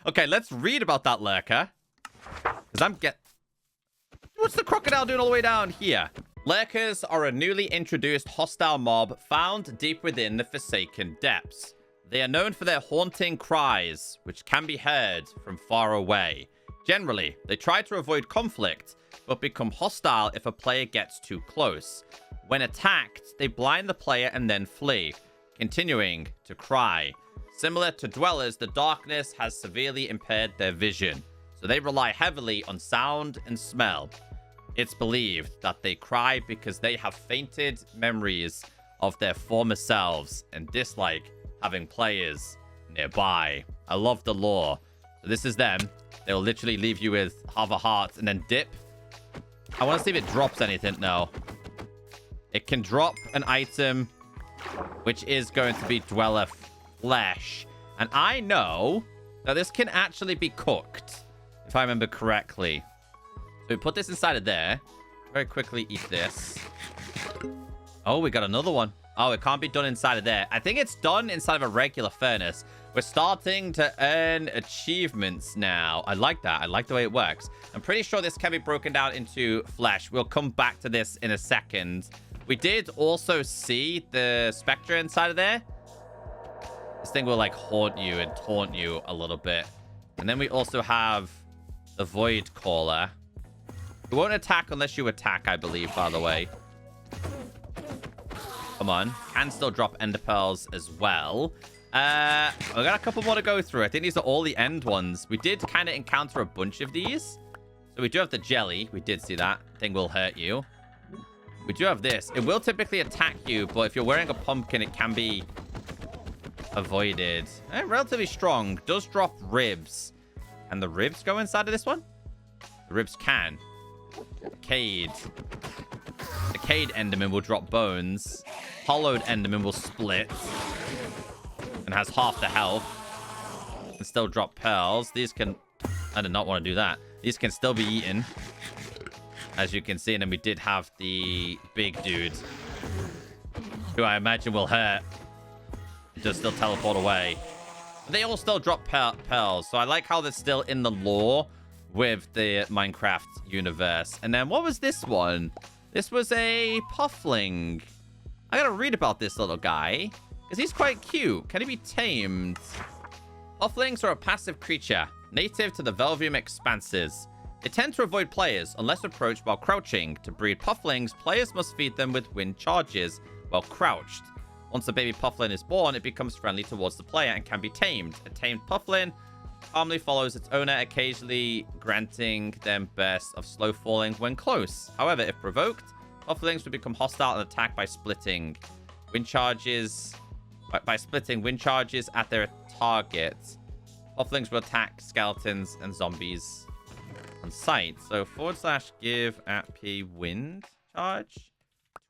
Okay, let's read about that lurker. Because what's the crocodile doing all the way down here? Lurkers are a newly introduced hostile mob found deep within the Forsaken Depths. They are known for their haunting cries, which can be heard from far away. Generally, they try to avoid conflict, but become hostile if a player gets too close. When attacked, they blind the player and then flee, continuing to cry. Similar to dwellers, the darkness has severely impaired their vision, so they rely heavily on sound and smell. It's believed that they cry because they have fainted memories of their former selves and dislike having players nearby. I love the lore. So this is them. They'll literally leave you with half a heart and then dip. I want to see if it drops anything. No. It can drop an item, which is going to be dweller flesh. And I know that this can actually be cooked, if I remember correctly. So we put this inside of there. Very quickly eat this. Oh, we got another one. Oh, it can't be done inside of there. I think it's done inside of a regular furnace. We're starting to earn achievements now. I like that. I like the way it works. I'm pretty sure this can be broken down into flesh. We'll come back to this in a second. We did also see the Spectre inside of there. This thing will like haunt you and taunt you a little bit. And then we also have the Void Caller. It won't attack unless you attack, I believe, by the way. Come on. Can still drop ender pearls as well. We got a couple more to go through. I think these are all the end ones. We did kind of encounter a bunch of these. So we do have the jelly. We did see that. Thing will hurt you. We do have this. It will typically attack you, but if you're wearing a pumpkin, it can be avoided. Relatively strong. Does drop ribs. Can the ribs go inside of this one? The ribs can. Cade. The Cade Enderman will drop bones. Hollowed Enderman will split. And has half the health. And still drop pearls. These can... I did not want to do that. These can still be eaten. As you can see. And then we did have the big dude. Who I imagine will hurt. Just still teleport away. But they all still drop pearls. So I like how they're still in the lore with the Minecraft universe. And then what was this one? This was a puffling. I gotta read about this little guy. Because he's quite cute. Can he be tamed? Pufflings are a passive creature. Native to the Velvium expanses. They tend to avoid players unless approached while crouching. To breed pufflings, players must feed them with wind charges while crouched. Once a baby pufflin is born, it becomes friendly towards the player and can be tamed. A tamed pufflin calmly follows its owner, occasionally granting them bursts of slow falling when close. However, if provoked, pufflings will become hostile and attack by splitting. Wind charges by splitting wind charges at their targets. Offlings will attack skeletons and zombies on sight. So / give at P wind charge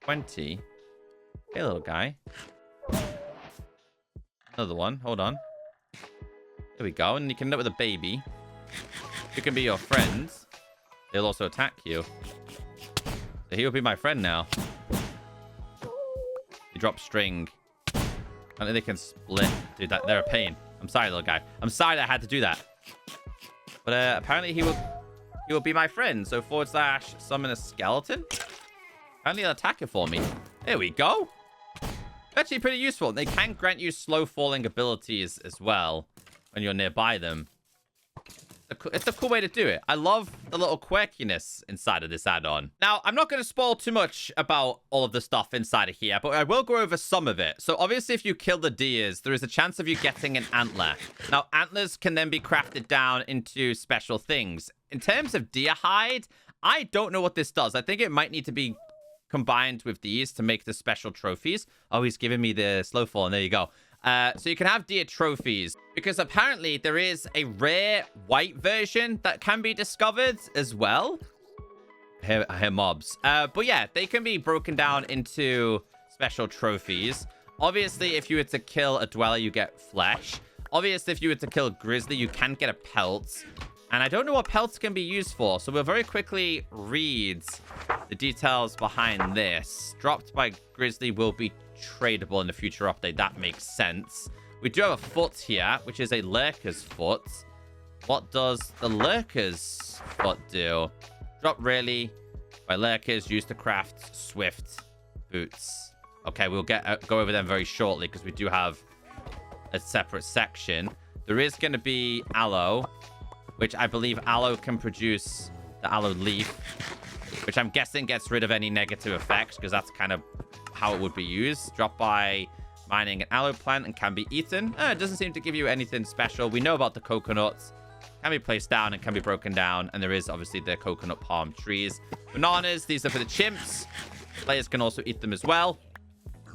20. Hey, little guy. Another one. Hold on. There we go. And you can end up with a baby. You can be your friends. They'll also attack you. So he'll be my friend now. They drop string. And then they can split. Dude, they're a pain. I'm sorry, little guy. I'm sorry that I had to do that. But apparently he will be my friend. So / summon a skeleton. Apparently he'll attack it for me. There we go. Actually pretty useful. They can grant you slow falling abilities as well when you're nearby them. It's a cool way to do it. I love the little quirkiness inside of this add-on. Now, I'm not going to spoil too much about all of the stuff inside of here, but I will go over some of it. So obviously, if you kill the deers, there is a chance of you getting an antler. Now, antlers can then be crafted down into special things. In terms of deer hide, I don't know what this does. I think it might need to be combined with these to make the special trophies. Oh, he's giving me the slow fall, and there you go. So you can have deer trophies because apparently there is a rare white version that can be discovered as well. I hear mobs. But yeah, they can be broken down into special trophies. Obviously, if you were to kill a dweller, you get flesh. Obviously, if you were to kill a grizzly, you can get a pelt. And I don't know what pelts can be used for, so we'll very quickly read the details behind this. Dropped by grizzly will be tradable in the future update. That makes sense. We do have a foot here, which is a lurker's foot. What does the lurker's foot do? Drop really by lurkers used to craft swift boots. Okay, we'll go over them very shortly because we do have a separate section. There is going to be aloe, which I believe aloe can produce the aloe leaf, which I'm guessing gets rid of any negative effects because that's kind of how it would be used. Dropped by mining an aloe plant and can be eaten. It doesn't seem to give you anything special. We know about the coconuts. Can be placed down and can be broken down. And there is obviously the coconut palm trees. Bananas, these are for the chimps. Players can also eat them as well.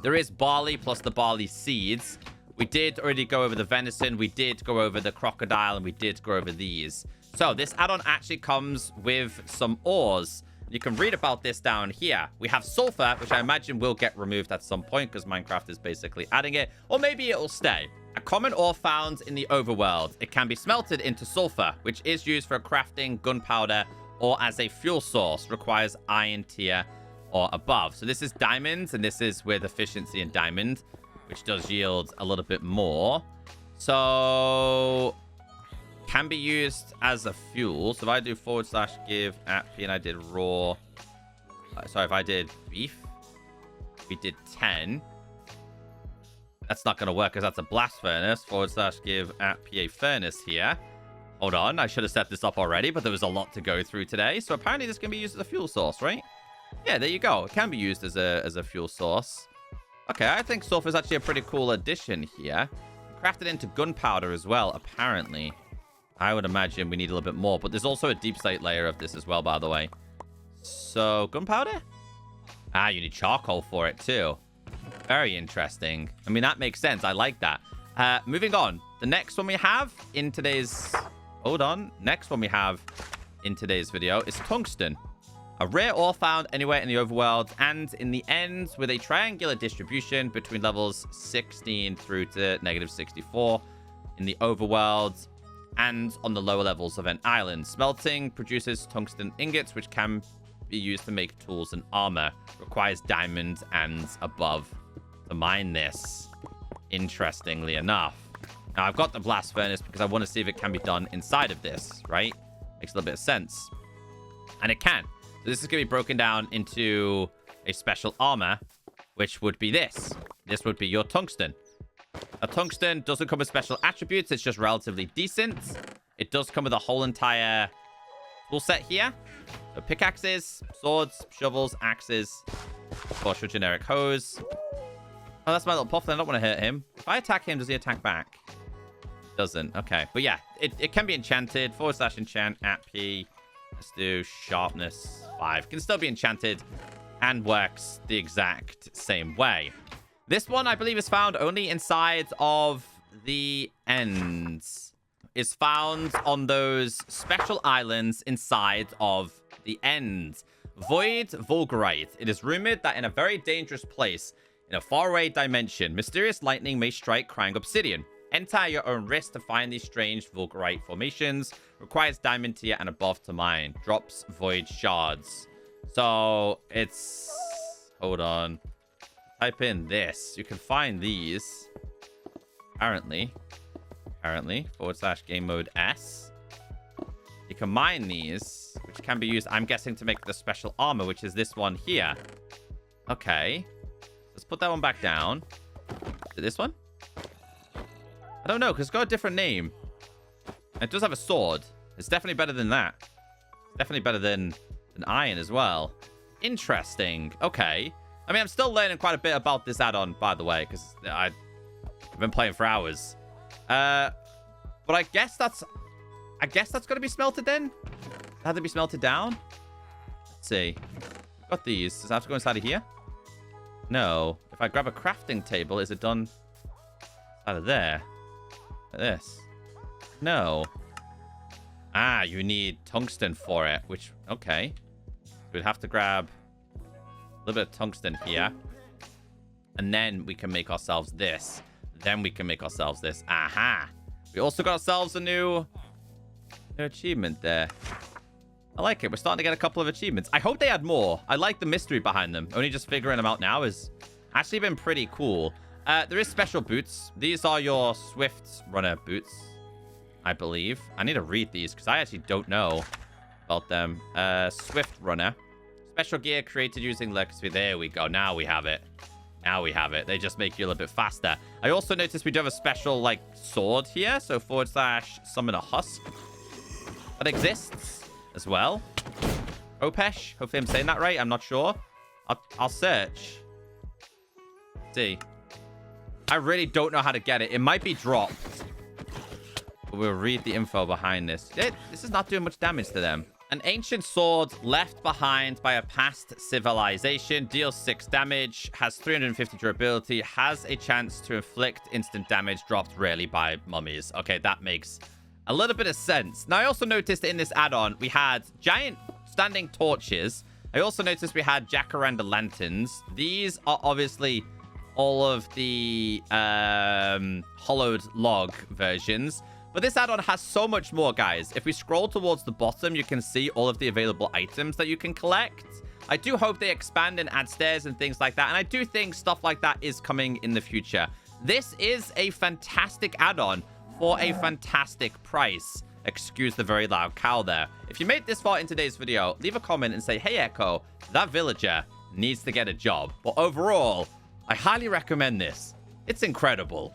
There is barley plus the barley seeds. We did already go over the venison. We did go over the crocodile. And we did go over these. So this add-on actually comes with some ores. You can read about this down here. We have sulfur, which I imagine will get removed at some point because Minecraft is basically adding it. Or maybe it will stay. A common ore found in the overworld. It can be smelted into sulfur, which is used for crafting gunpowder or as a fuel source. Requires iron tier or above. So this is diamonds, and this is with efficiency in diamond, which does yield a little bit more. So can be used as a fuel. So if I do / give at P and I did raw. Sorry, if I did beef, we did 10. That's not going to work because that's a blast furnace. / give at PA furnace here. Hold on, I should have set this up already, but there was a lot to go through today. So apparently this can be used as a fuel source, right? Yeah, there you go. It can be used as a fuel source. Okay, I think sulfur is actually a pretty cool addition here. Crafted into gunpowder as well, apparently. I would imagine we need a little bit more, but there's also a deep slate layer of this as well, by the way. So, gunpowder? Ah, you need charcoal for it too. Very interesting. I mean, that makes sense. I like that. Moving on. The next one we have in today's... Hold on. Next one we have in today's video is tungsten. A rare ore found anywhere in the overworld and in the ends with a triangular distribution between levels 16 through to -64 in the overworld and on the lower levels of an island. Smelting produces tungsten ingots, which can be used to make tools and armor. Requires diamonds and above to mine this, interestingly enough. Now, I've got the blast furnace because I want to see if it can be done inside of this, right? Makes a little bit of sense. And it can. So this is going to be broken down into a special armor, which would be this. This would be your tungsten. A tungsten doesn't come with special attributes. It's just relatively decent. It does come with a whole entire tool set here. So pickaxes, swords, shovels, axes, of course, your generic hose. Oh, that's my little puffin. I don't want to hurt him. If I attack him, does he attack back? Doesn't. Okay. But yeah, it can be enchanted. / enchant at P. Let's do sharpness 5. Can still be enchanted and works the exact same way. This one, I believe, is found only inside of the ends. Is found on those special islands inside of the ends. Void Vulgarite. It is rumored that in a very dangerous place, in a faraway dimension, mysterious lightning may strike crying obsidian. Enter at your own risk to find these strange Vulgarite formations. Requires diamond tier and above to mine. Drops void shards. So, it's... Hold on. Type in this. You can find these. Apparently. / game mode S. You can mine these, which can be used, I'm guessing, to make the special armor, which is this one here. Okay. Let's put that one back down. Is it this one? I don't know, because it's got a different name. And it does have a sword. It's definitely better than that. It's definitely better than iron as well. Interesting. Okay. I mean, I'm still learning quite a bit about this add-on, by the way, because I've been playing for hours. But I guess that's going to be smelted then? Have to be smelted down? Let's see. Got these. Does it have to go inside of here? No. If I grab a crafting table, is it done out of there? Like this? No. Ah, you need tungsten for it, which, okay. We'd have to grab a little bit of tungsten here. And then we can make ourselves this. Then we can make ourselves this. Aha. We also got ourselves a new achievement there. I like it. We're starting to get a couple of achievements. I hope they add more. I like the mystery behind them. Only just figuring them out now has actually been pretty cool. There is special boots. These are your Swift Runner boots, I believe. I need to read these because I actually don't know about them. Swift Runner. Special gear created using legacy. There we go. Now we have it. Now we have it. They just make you a little bit faster. I also noticed we do have a special, like, sword here. So / summon a husk. That exists as well. Opesh. Hopefully I'm saying that right. I'm not sure. I'll search. Let's see. I really don't know how to get it. It might be dropped. But we'll read the info behind this. This is not doing much damage to them. An ancient sword left behind by a past civilization. Deals 6 damage. Has 350 durability. Has a chance to inflict instant damage. Dropped rarely by mummies. Okay, that makes a little bit of sense. Now, I also noticed in this add-on, we had giant standing torches. I also noticed we had jacaranda lanterns. These are obviously all of the hollowed log versions. But this add-on has so much more, guys. If we scroll towards the bottom, you can see all of the available items that you can collect. I do hope they expand and add stairs and things like that. And I do think stuff like that is coming in the future. This is a fantastic add-on for a fantastic price. Excuse the very loud cow there. If you made this far in today's video, leave a comment and say, hey, Echo, that villager needs to get a job. But overall, I highly recommend this. It's incredible.